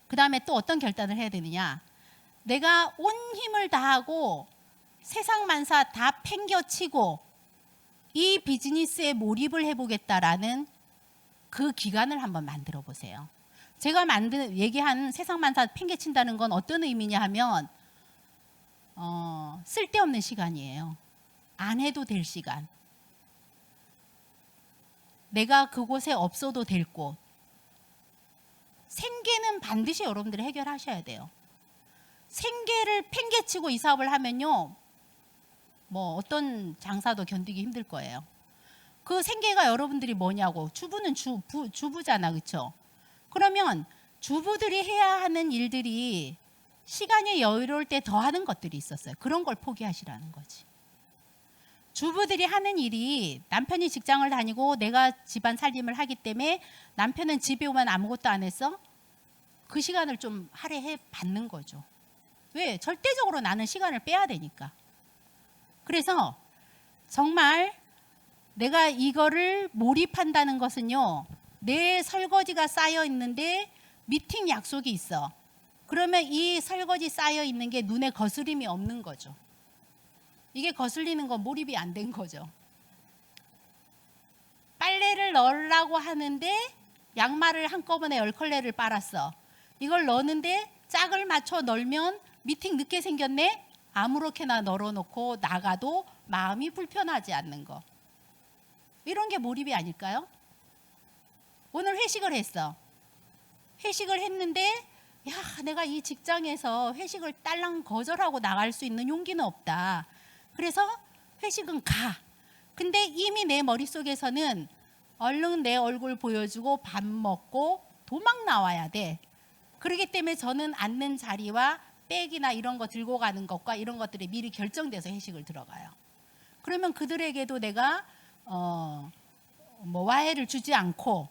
그 다음에 또 어떤 결단을 해야 되느냐. 내가 온 힘을 다하고 세상 만사 다 팽겨치고 이 비즈니스에 몰입을 해보겠다라는 그 기간을 한번 만들어 보세요. 제가 얘기한 세상 만사 팽개친다는 건 어떤 의미냐 하면 쓸데없는 시간이에요. 안 해도 될 시간. 내가 그곳에 없어도 될 곳. 생계는 반드시 여러분들이 해결하셔야 돼요. 생계를 팽개치고 이 사업을 하면요. 뭐 어떤 장사도 견디기 힘들 거예요. 그 생계가 여러분들이 뭐냐고. 주부는 주부잖아. 그렇죠? 그러면 주부들이 해야 하는 일들이 시간이 여유로울 때 더 하는 것들이 있었어요. 그런 걸 포기하시라는 거지. 주부들이 하는 일이 남편이 직장을 다니고 내가 집안 살림을 하기 때문에 남편은 집에 오면 아무것도 안 했어? 그 시간을 좀 할애해 받는 거죠. 왜? 절대적으로 나는 시간을 빼야 되니까. 그래서 정말 내가 이거를 몰입한다는 것은요. 내 설거지가 쌓여 있는데 미팅 약속이 있어. 그러면 이 설거지 쌓여 있는 게 눈에 거스림이 없는 거죠. 이게 거슬리는 건 몰입이 안 된 거죠. 빨래를 넣으려고 하는데 양말을 한꺼번에 10컬레를 빨았어. 이걸 넣는데 짝을 맞춰 널면 미팅 늦게 생겼네? 아무렇게나 널어놓고 나가도 마음이 불편하지 않는 거. 이런 게 몰입이 아닐까요? 오늘 회식을 했어. 회식을 했는데 야, 내가 이 직장에서 회식을 딸랑 거절하고 나갈 수 있는 용기는 없다. 그래서 회식은 가. 근데 이미 내 머릿속에서는 얼른 내 얼굴 보여주고 밥 먹고 도망 나와야 돼. 그렇기 때문에 저는 앉는 자리와 백이나 이런 거 들고 가는 것과 이런 것들이 미리 결정돼서 회식을 들어가요. 그러면 그들에게도 내가 뭐 와해를 주지 않고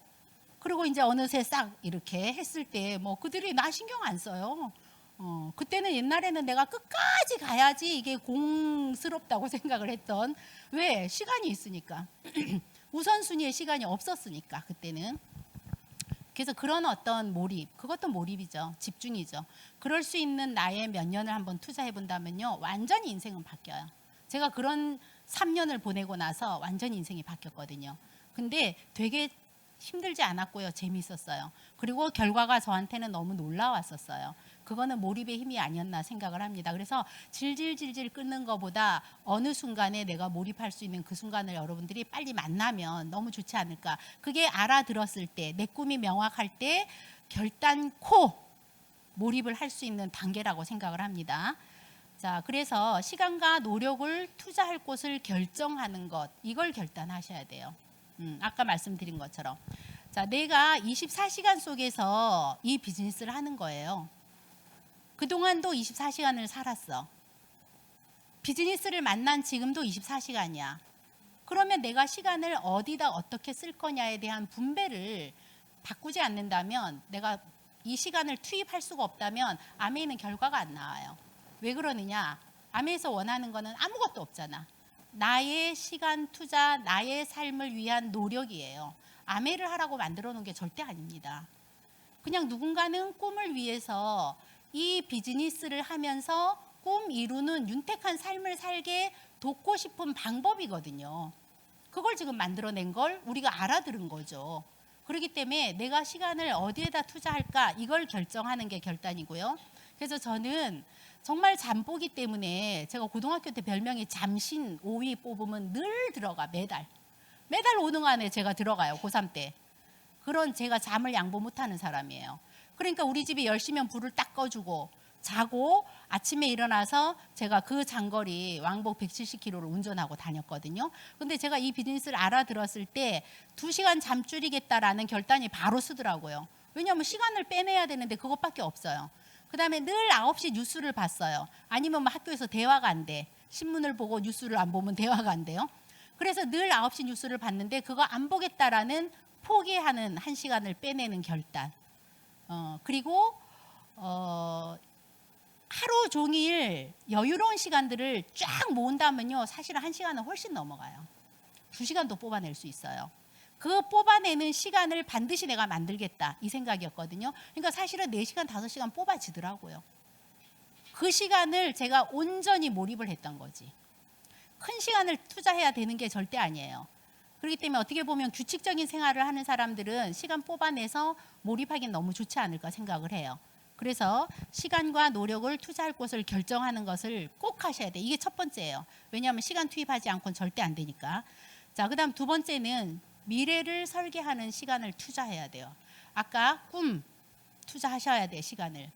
그리고 이제 어느새 싹 이렇게 했을 때 뭐 그들이 나 신경 안 써요. 그때는 옛날에는 내가 끝까지 가야지 이게 공스럽다고 생각을 했던 왜? 시간이 있으니까. 우선순위의 시간이 없었으니까 그때는. 그래서 그런 어떤 몰입, 그것도 몰입이죠. 집중이죠. 그럴 수 있는 나의 몇 년을 한번 투자해 본다면요, 완전히 인생은 바뀌어요. 제가 그런 3년을 보내고 나서 완전히 인생이 바뀌었거든요. 근데 되게 힘들지 않았고요. 재미있었어요. 그리고 결과가 저한테는 너무 놀라웠었어요. 그거는 몰입의 힘이 아니었나 생각을 합니다. 그래서 질질질질 끓는 것보다 어느 순간에 내가 몰입할 수 있는 그 순간을 여러분들이 빨리 만나면 너무 좋지 않을까. 그게 알아들었을 때, 내 꿈이 명확할 때 결단코 몰입을 할 수 있는 단계라고 생각을 합니다. 자, 그래서 시간과 노력을 투자할 곳을 결정하는 것, 이걸 결단하셔야 돼요. 아까 말씀드린 것처럼. 자, 내가 24시간 속에서 이 비즈니스를 하는 거예요. 그동안도 24시간을 살았어. 비즈니스를 만난 지금도 24시간이야. 그러면 내가 시간을 어디다 어떻게 쓸 거냐에 대한 분배를 바꾸지 않는다면, 내가 이 시간을 투입할 수가 없다면 아메이는 결과가 안 나와요. 왜 그러느냐? 아메에서 원하는 거는 아무것도 없잖아. 나의 시간 투자, 나의 삶을 위한 노력이에요. 아메를 하라고 만들어 놓은 게 절대 아닙니다. 그냥 누군가는 꿈을 위해서 이 비즈니스를 하면서 꿈 이루는 윤택한 삶을 살게 돕고 싶은 방법이거든요. 그걸 지금 만들어낸 걸 우리가 알아들은 거죠. 그렇기 때문에 내가 시간을 어디에다 투자할까, 이걸 결정하는 게 결단이고요. 그래서 저는 정말 잠보기 때문에, 제가 고등학교 때 별명이 잠신 5위 뽑으면 늘 들어가. 매달 5등 안에 제가 들어가요. 고3 때. 그런 제가 잠을 양보 못하는 사람이에요. 그러니까 우리 집이 10시면 불을 딱 꺼주고 자고 아침에 일어나서 제가 그 장거리 왕복 170km를 운전하고 다녔거든요. 근데 제가 이 비즈니스를 알아들었을 때 2시간 잠 줄이겠다라는 결단이 바로 쓰더라고요. 왜냐하면 시간을 빼내야 되는데 그것밖에 없어요. 그 다음에 늘 9시 뉴스를 봤어요. 아니면 뭐 학교에서 대화가 안 돼. 신문을 보고 뉴스를 안 보면 대화가 안 돼요. 그래서 늘 9시 뉴스를 봤는데 그거 안 보겠다라는 포기하는 1시간을 빼내는 결단. 그리고 하루 종일 여유로운 시간들을 쫙 모은다면요, 사실은 1시간은 훨씬 넘어가요. 2시간도 뽑아낼 수 있어요. 그 뽑아내는 시간을 반드시 내가 만들겠다, 이 생각이었거든요. 그러니까 사실은 4시간, 5시간 뽑아지더라고요. 그 시간을 제가 온전히 몰입을 했던 거지. 큰 시간을 투자해야 되는 게 절대 아니에요. 그렇기 때문에 어떻게 보면 규칙적인 생활을 하는 사람들은 시간 뽑아내서 몰입하기는 너무 좋지 않을까 생각을 해요. 그래서 시간과 노력을 투자할 곳을 결정하는 것을 꼭 하셔야 돼요. 이게 첫 번째예요. 왜냐하면 시간 투입하지 않고는 절대 안 되니까. 자, 그 다음 두 번째는 미래를 설계하는 시간을 투자해야 돼요. 아까 꿈 투자하셔야 돼요, 시간을.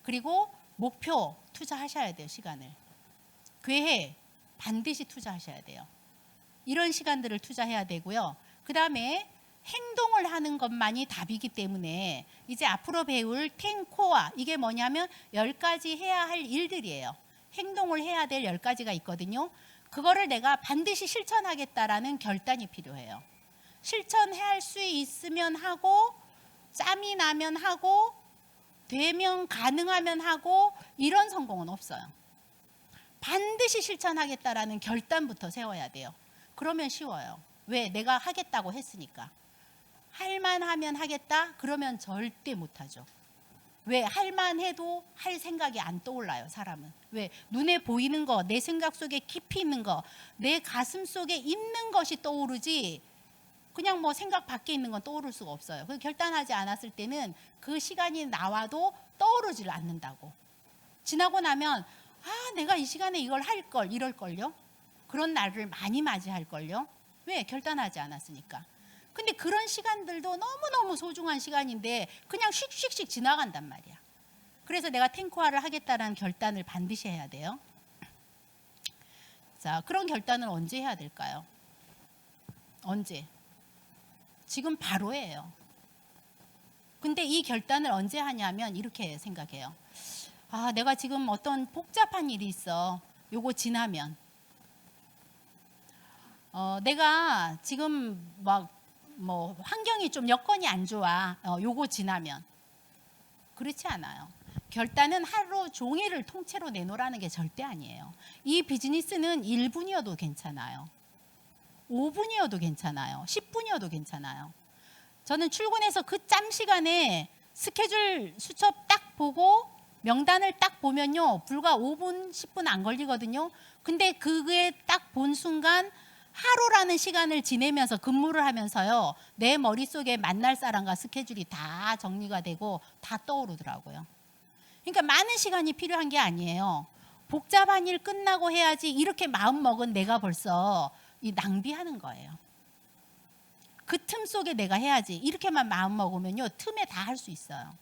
그리고 목표 투자하셔야 돼요, 시간을. 계획 반드시 투자하셔야 돼요. 이런 시간들을 투자해야 되고요. 그 다음에 행동을 하는 것만이 답이기 때문에 이제 앞으로 배울 10코어, 이게 뭐냐면 10가지 해야 할 일들이에요. 행동을 해야 될 10가지가 있거든요. 그거를 내가 반드시 실천하겠다라는 결단이 필요해요. 실천할 수 있으면 하고, 짬이 나면 하고, 되면 가능하면 하고, 이런 성공은 없어요. 반드시 실천하겠다라는 결단부터 세워야 돼요. 그러면 쉬워요. 왜? 내가 하겠다고 했으니까. 할만하면 하겠다? 그러면 절대 못하죠. 왜? 할만해도 할 생각이 안 떠올라요, 사람은. 왜? 눈에 보이는 거, 내 생각 속에 깊이 있는 거, 내 가슴 속에 있는 것이 떠오르지, 그냥 뭐 생각 밖에 있는 건 떠오를 수가 없어요. 그래서 결단하지 않았을 때는 그 시간이 나와도 떠오르질 않는다고. 지나고 나면 내가 이 시간에 이걸 할 걸, 이럴 걸요. 그런 날을 많이 맞이할 걸요. 왜? 결단하지 않았으니까. 근데 그런 시간들도 너무너무 소중한 시간인데 그냥 씩씩씩 지나간단 말이야. 그래서 내가 탱코화를 하겠다는 결단을 반드시 해야 돼요. 자, 그런 결단을 언제 해야 될까요? 언제? 지금 바로예요. 근데 이 결단을 언제 하냐면 이렇게 생각해요. 내가 지금 어떤 복잡한 일이 있어. 요거 지나면. 내가 지금 뭐 환경이 좀 여건이 안 좋아. 요거 지나면. 그렇지 않아요. 결단은 하루 종일을 통째로 내놓으라는 게 절대 아니에요. 이 비즈니스는 1분이어도 괜찮아요. 5분이어도 괜찮아요. 10분이어도 괜찮아요. 저는 출근해서 그 짬 시간에 스케줄 수첩 딱 보고 명단을 딱 보면요. 불과 5분, 10분 안 걸리거든요. 근데 그게 딱 본 순간 하루라는 시간을 지내면서 근무를 하면서요. 내 머릿속에 만날 사람과 스케줄이 다 정리가 되고 다 떠오르더라고요. 그러니까 많은 시간이 필요한 게 아니에요. 복잡한 일 끝나고 해야지 이렇게 마음 먹은 내가 벌써 이 낭비하는 거예요. 그 틈 속에 내가 해야지 이렇게만 마음 먹으면요. 틈에 다 할 수 있어요.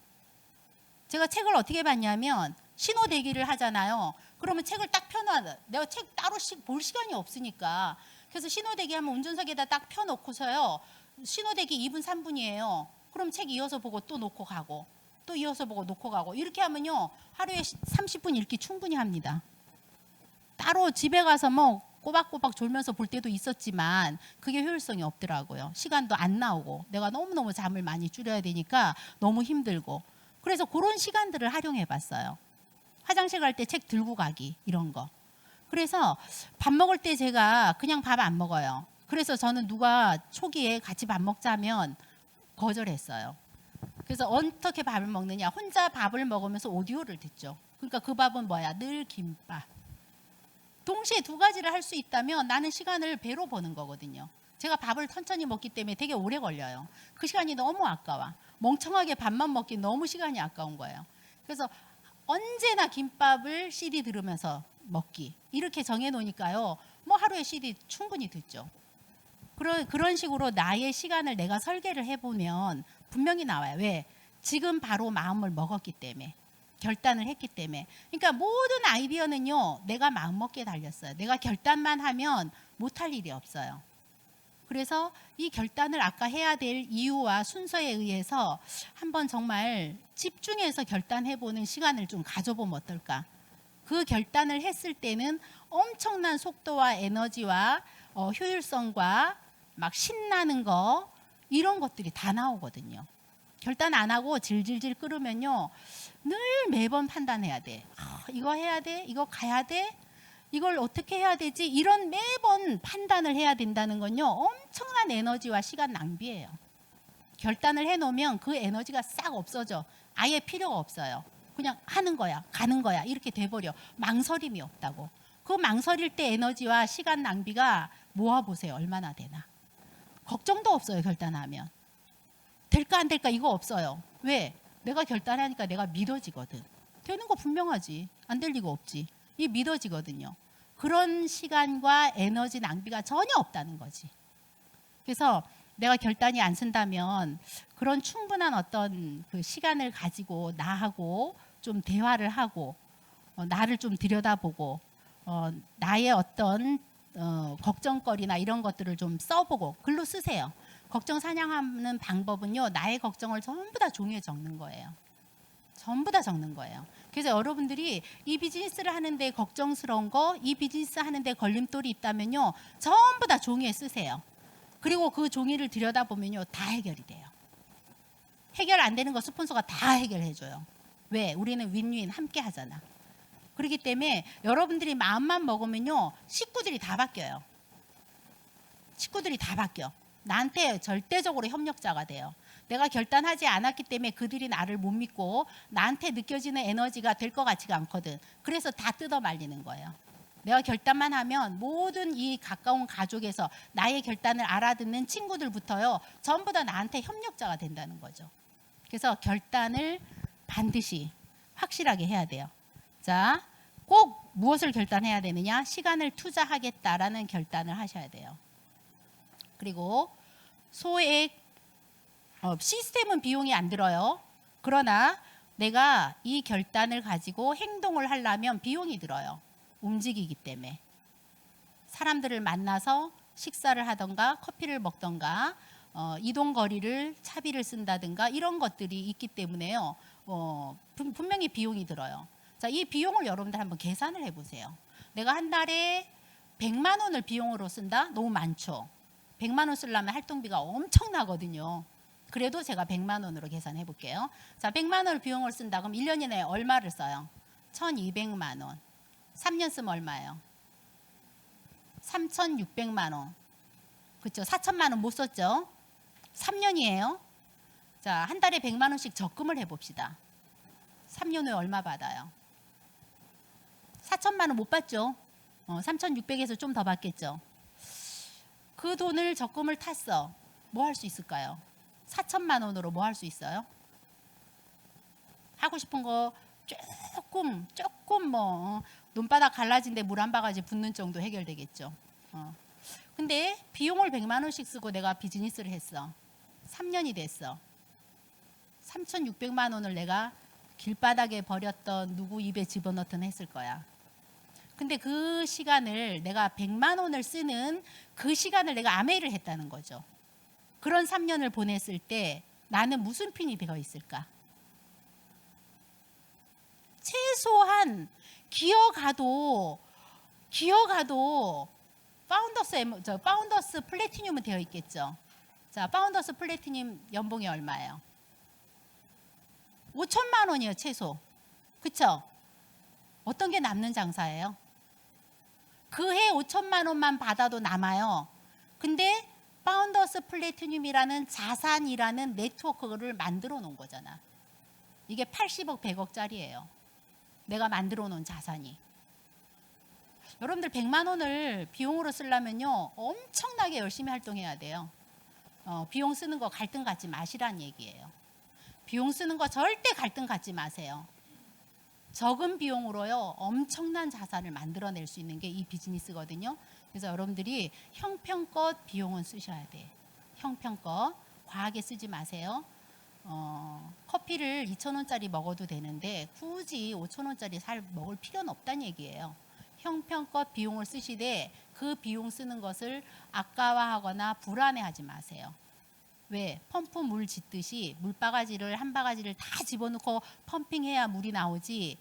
제가 책을 어떻게 봤냐면 신호 대기를 하잖아요. 그러면 책을 딱 펴놔. 내가 책 따로 볼 시간이 없으니까. 그래서 신호 대기하면 운전석에다 딱 펴놓고서요. 신호 대기 2분 3분이에요. 그럼 책 이어서 보고 또 놓고 가고 또 이어서 보고 놓고 가고 이렇게 하면요. 하루에 30분 읽기 충분히 합니다. 따로 집에 가서 뭐 꼬박꼬박 졸면서 볼 때도 있었지만 그게 효율성이 없더라고요. 시간도 안 나오고 내가 너무너무 잠을 많이 줄여야 되니까 너무 힘들고 그래서 그런 시간들을 활용해 봤어요. 화장실 갈 때 책 들고 가기 이런 거. 그래서 밥 먹을 때 제가 그냥 밥 안 먹어요. 그래서 저는 누가 초기에 같이 밥 먹자면 거절했어요. 그래서 어떻게 밥을 먹느냐. 혼자 밥을 먹으면서 오디오를 듣죠. 그러니까 그 밥은 뭐야? 늘 김밥. 동시에 두 가지를 할 수 있다면 나는 시간을 배로 버는 거거든요. 제가 밥을 천천히 먹기 때문에 되게 오래 걸려요. 그 시간이 너무 아까워. 멍청하게 밥만 먹기 너무 시간이 아까운 거예요. 그래서 언제나 김밥을 CD 들으면서 먹기 이렇게 정해놓으니까요. 뭐 하루에 CD 충분히 듣죠. 그런 식으로 나의 시간을 내가 설계를 해보면 분명히 나와요. 왜? 지금 바로 마음을 먹었기 때문에. 결단을 했기 때문에. 그러니까 모든 아이디어는요. 내가 마음먹기에 달렸어요. 내가 결단만 하면 못할 일이 없어요. 그래서 이 결단을 아까 해야 될 이유와 순서에 의해서 한번 정말 집중해서 결단해보는 시간을 좀 가져보면 어떨까. 그 결단을 했을 때는 엄청난 속도와 에너지와 효율성과 막 신나는 거 이런 것들이 다 나오거든요. 결단 안 하고 질질질 끓으면요. 늘 매번 판단해야 돼. 이거 해야 돼? 이거 가야 돼? 이걸 어떻게 해야 되지? 이런 매번 판단을 해야 된다는 건요. 엄청난 에너지와 시간 낭비예요. 결단을 해놓으면 그 에너지가 싹 없어져. 아예 필요가 없어요. 그냥 하는 거야. 가는 거야. 이렇게 돼버려. 망설임이 없다고. 그 망설일 때 에너지와 시간 낭비가 모아보세요. 얼마나 되나. 걱정도 없어요. 결단하면. 될까 안 될까 이거 없어요. 왜? 내가 결단하니까 내가 믿어지거든. 되는 거 분명하지. 안 될 리가 없지. 이게 믿어지거든요. 그런 시간과 에너지 낭비가 전혀 없다는 거지. 그래서 내가 결단이 안 쓴다면 그런 충분한 어떤 그 시간을 가지고 나하고 좀 대화를 하고 나를 좀 들여다보고 나의 어떤 걱정거리나 이런 것들을 좀 써보고 글로 쓰세요. 걱정 사냥하는 방법은요. 나의 걱정을 전부 다 종이에 적는 거예요. 전부 다 적는 거예요. 그래서 여러분들이 이 비즈니스를 하는데 걱정스러운 거, 이 비즈니스 하는데 걸림돌이 있다면요. 전부 다 종이에 쓰세요. 그리고 그 종이를 들여다보면요. 다 해결이 돼요. 해결 안 되는 거 스폰서가 다 해결해줘요. 왜? 우리는 윈윈 함께 하잖아. 그렇기 때문에 여러분들이 마음만 먹으면요. 식구들이 다 바뀌어요. 식구들이 다 바뀌어. 나한테 절대적으로 협력자가 돼요. 내가 결단하지 않았기 때문에 그들이 나를 못 믿고 나한테 느껴지는 에너지가 될 것 같지가 않거든. 그래서 다 뜯어 말리는 거예요. 내가 결단만 하면 모든 이 가까운 가족에서 나의 결단을 알아듣는 친구들부터요. 전부 다 나한테 협력자가 된다는 거죠. 그래서 결단을 반드시 확실하게 해야 돼요. 자, 꼭 무엇을 결단해야 되느냐? 시간을 투자하겠다라는 결단을 하셔야 돼요. 그리고 소액 시스템은 비용이 안 들어요. 그러나 내가 이 결단을 가지고 행동을 하려면 비용이 들어요. 움직이기 때문에. 사람들을 만나서 식사를 하던가 커피를 먹던가 이동 거리를 차비를 쓴다든가 이런 것들이 있기 때문에요. 분명히 비용이 들어요. 자, 이 비용을 여러분들 한번 계산을 해보세요. 내가 한 달에 100만 원을 비용으로 쓴다? 너무 많죠. 100만 원 쓰려면 활동비가 엄청나거든요. 그래도 제가 100만 원으로 계산해 볼게요. 자, 100만 원을 비용을 쓴다. 그럼 1년 이내에 얼마를 써요? 1200만 원. 3년 쓰면 얼마예요? 3600만 원. 그렇죠. 4천만 원 못 썼죠. 3년이에요. 자, 한 달에 100만 원씩 적금을 해봅시다. 3년 후에 얼마 받아요? 4천만 원 못 받죠. 3,600에서 좀 더 받겠죠. 그 돈을 적금을 탔어. 뭐 할 수 있을까요? 4천만 원으로 뭐 할 수 있어요? 하고 싶은 거 조금 뭐 눈바닥 갈라진데 물 한 바가지 붓는 정도 해결되겠죠. 근데 비용을 100만 원씩 쓰고 내가 비즈니스를 했어. 3년이 됐어. 3,600만 원을 내가 길바닥에 버렸던 누구 입에 집어넣든 했을 거야. 근데 그 시간을 내가 100만 원을 쓰는 그 시간을 내가 아메이를 했다는 거죠. 그런 3년을 보냈을 때 나는 무슨 핀이 되어 있을까? 최소한 기어가도 파운더스 플래티늄은 되어 있겠죠. 자, 파운더스 플래티늄 연봉이 얼마예요? 5천만 원이에요, 최소. 그쵸? 어떤 게 남는 장사예요? 그 해 5천만 원만 받아도 남아요. 근데 파운더스 플래티늄이라는 자산이라는 네트워크를 만들어 놓은 거잖아. 이게 80억, 100억짜리예요. 내가 만들어 놓은 자산이. 여러분들 100만 원을 비용으로 쓰려면요, 엄청나게 열심히 활동해야 돼요. 비용 쓰는 거 갈등 갖지 마시라는 얘기예요. 비용 쓰는 거 절대 갈등 갖지 마세요. 적은 비용으로요, 엄청난 자산을 만들어낼 수 있는 게 이 비즈니스거든요. 그래서 여러분들이 형편껏 비용은 쓰셔야 돼. 형편껏 과하게 쓰지 마세요. 커피를 2,000원짜리 먹어도 되는데 굳이 5,000원짜리 먹을 필요는 없다는 얘기예요. 형편껏 비용을 쓰시되 그 비용 쓰는 것을 아까워하거나 불안해하지 마세요. 왜? 펌프 물 짓듯이 물바가지를 한 바가지를 다 집어넣고 펌핑해야 물이 나오지,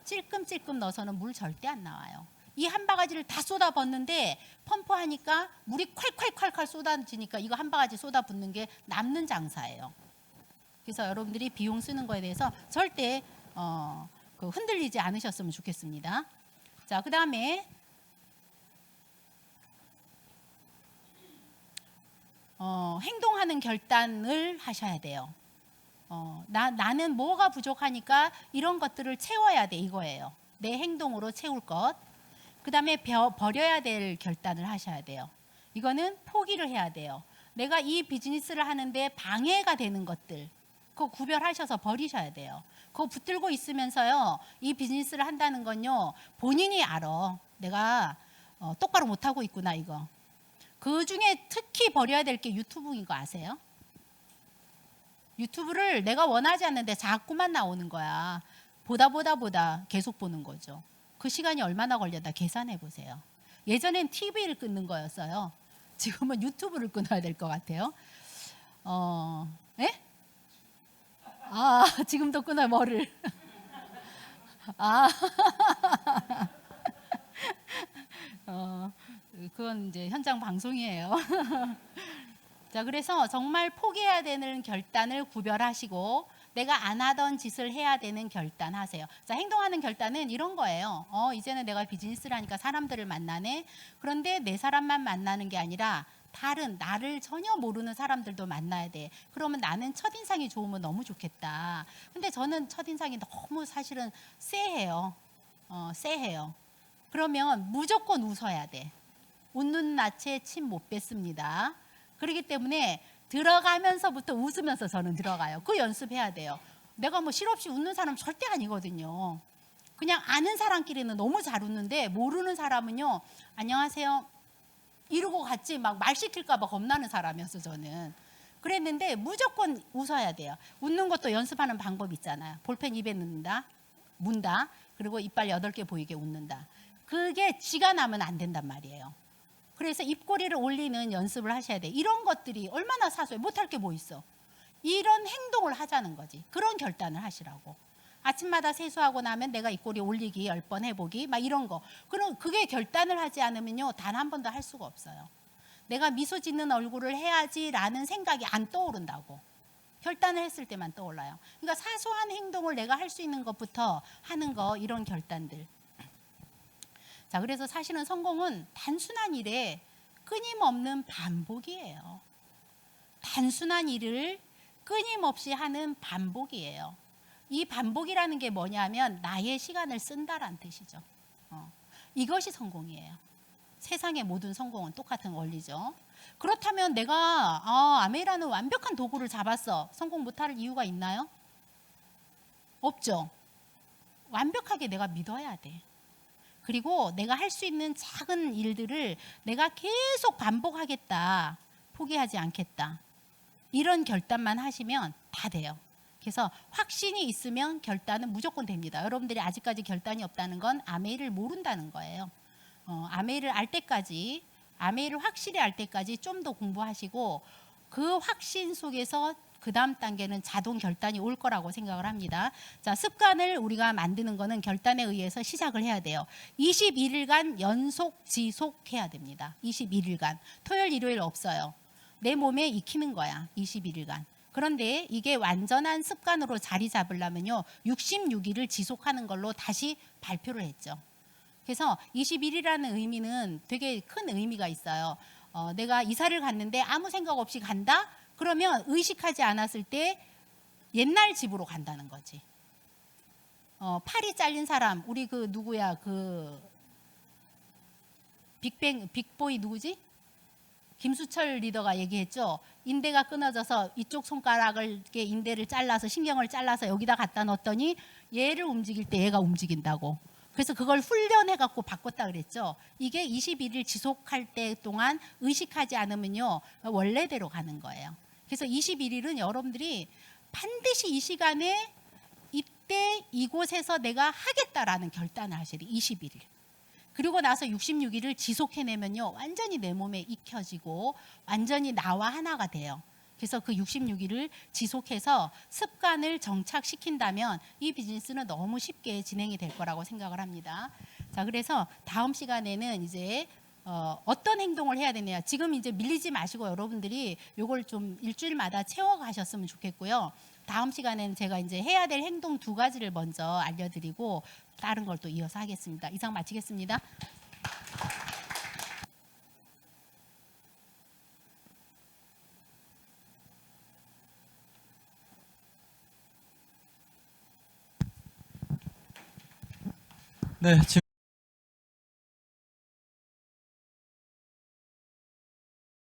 찔끔찔끔 넣어서는 물 절대 안 나와요. 이 한 바가지를 다 쏟아붓는데 펌프하니까 물이 콸콸콸콸 쏟아지니까 이거 한 바가지 쏟아붓는 게 남는 장사예요. 그래서 여러분들이 비용 쓰는 거에 대해서 절대 흔들리지 않으셨으면 좋겠습니다. 자, 그 다음에 행동하는 결단을 하셔야 돼요. 나는 뭐가 부족하니까 이런 것들을 채워야 돼, 이거예요. 내 행동으로 채울 것. 그 다음에 버려야 될 결단을 하셔야 돼요. 이거는 포기를 해야 돼요. 내가 이 비즈니스를 하는데 방해가 되는 것들, 그거 구별하셔서 버리셔야 돼요. 그거 붙들고 있으면서요, 이 비즈니스를 한다는 건요, 본인이 알아. 내가 똑바로 못하고 있구나, 이거. 그 중에 특히 버려야 될 게 유튜브인 거 아세요? 유튜브를 내가 원하지 않는데 자꾸만 나오는 거야. 보다 계속 보는 거죠. 그 시간이 얼마나 걸렸나 계산해 보세요. 예전엔 TV를 끊는 거였어요. 지금은 유튜브를 끊어야 될 것 같아요. 예? 지금도 끊어요, 뭐를. 그건 이제 현장 방송이에요. 자, 그래서 정말 포기해야 되는 결단을 구별하시고 내가 안 하던 짓을 해야 되는 결단하세요. 자, 행동하는 결단은 이런 거예요. 이제는 내가 비즈니스를 하니까 사람들을 만나네. 그런데 내 사람만 만나는 게 아니라 다른 나를 전혀 모르는 사람들도 만나야 돼. 그러면 나는 첫인상이 좋으면 너무 좋겠다. 근데 저는 첫인상이 너무 사실은 쎄해요. 쎄해요. 그러면 무조건 웃어야 돼. 웃는 낯에 침 못 뱉습니다. 그렇기 때문에 들어가면서부터 웃으면서 저는 들어가요. 그 연습해야 돼요. 내가 뭐 실없이 웃는 사람 절대 아니거든요. 그냥 아는 사람끼리는 너무 잘 웃는데 모르는 사람은요, 안녕하세요 이러고 갔지 막 말 시킬까 봐 겁나는 사람이었어, 저는. 그랬는데 무조건 웃어야 돼요. 웃는 것도 연습하는 방법 있잖아요. 볼펜 입에 넣는다, 문다, 그리고 이빨 8개 보이게 웃는다. 그게 쥐가 나면 안 된단 말이에요. 그래서 입꼬리를 올리는 연습을 하셔야 돼. 이런 것들이 얼마나 사소해. 못할 게 뭐 있어. 이런 행동을 하자는 거지. 그런 결단을 하시라고. 아침마다 세수하고 나면 내가 입꼬리 올리기 10번 해보기 막 이런 거. 그럼 그게 결단을 하지 않으면요, 단 한 번도 할 수가 없어요. 내가 미소 짓는 얼굴을 해야지라는 생각이 안 떠오른다고. 결단을 했을 때만 떠올라요. 그러니까 사소한 행동을 내가 할 수 있는 것부터 하는 거, 이런 결단들. 자, 그래서 사실은 성공은 단순한 일에 끊임없는 반복이에요. 단순한 일을 끊임없이 하는 반복이에요. 이 반복이라는 게 뭐냐면 나의 시간을 쓴다라는 뜻이죠. 이것이 성공이에요. 세상의 모든 성공은 똑같은 원리죠. 그렇다면 내가 아메이라는 완벽한 도구를 잡았어. 성공 못할 이유가 있나요? 없죠. 완벽하게 내가 믿어야 돼. 그리고 내가 할 수 있는 작은 일들을 내가 계속 반복하겠다. 포기하지 않겠다. 이런 결단만 하시면 다 돼요. 그래서 확신이 있으면 결단은 무조건 됩니다. 여러분들이 아직까지 결단이 없다는 건 아메이를 모른다는 거예요. 아메이를 알 때까지, 아메이를 확실히 알 때까지 좀 더 공부하시고 그 확신 속에서 그 다음 단계는 자동 결단이 올 거라고 생각을 합니다. 자, 습관을 우리가 만드는 거는 결단에 의해서 시작을 해야 돼요. 21일간 연속 지속해야 됩니다. 21일간. 토요일, 일요일 없어요. 내 몸에 익히는 거야. 21일간. 그런데 이게 완전한 습관으로 자리 잡으려면요. 66일을 지속하는 걸로 다시 발표를 했죠. 그래서 21이라는 의미는 되게 큰 의미가 있어요. 내가 이사를 갔는데 아무 생각 없이 간다? 그러면 의식하지 않았을 때 옛날 집으로 간다는 거지. 팔이 잘린 사람, 우리 그 누구야? 그 빅보이 누구지? 김수철 리더가 얘기했죠. 인대가 끊어져서 이쪽 손가락을 인대를 잘라서 신경을 잘라서 여기다 갖다 넣었더니 얘를 움직일 때 얘가 움직인다고. 그래서 그걸 훈련해 갖고 바꿨다 그랬죠. 이게 21일 지속할 때 동안 의식하지 않으면요 원래대로 가는 거예요. 그래서 21일은 여러분들이 반드시 이 시간에 이때 이곳에서 내가 하겠다라는 결단을 하셔야 돼요. 21일. 그리고 나서 66일을 지속해내면요 완전히 내 몸에 익혀지고 완전히 나와 하나가 돼요. 그래서 그 66일을 지속해서 습관을 정착시킨다면 이 비즈니스는 너무 쉽게 진행이 될 거라고 생각을 합니다. 자, 그래서 다음 시간에는 이제 어떤 행동을 해야 되냐. 지금 이제 밀리지 마시고 여러분들이 요걸 좀 일주일마다 채워가셨으면 좋겠고요. 다음 시간에는 제가 이제 해야 될 행동 2가지를 먼저 알려드리고 다른 걸 또 이어서 하겠습니다. 이상 마치겠습니다. 네, 지금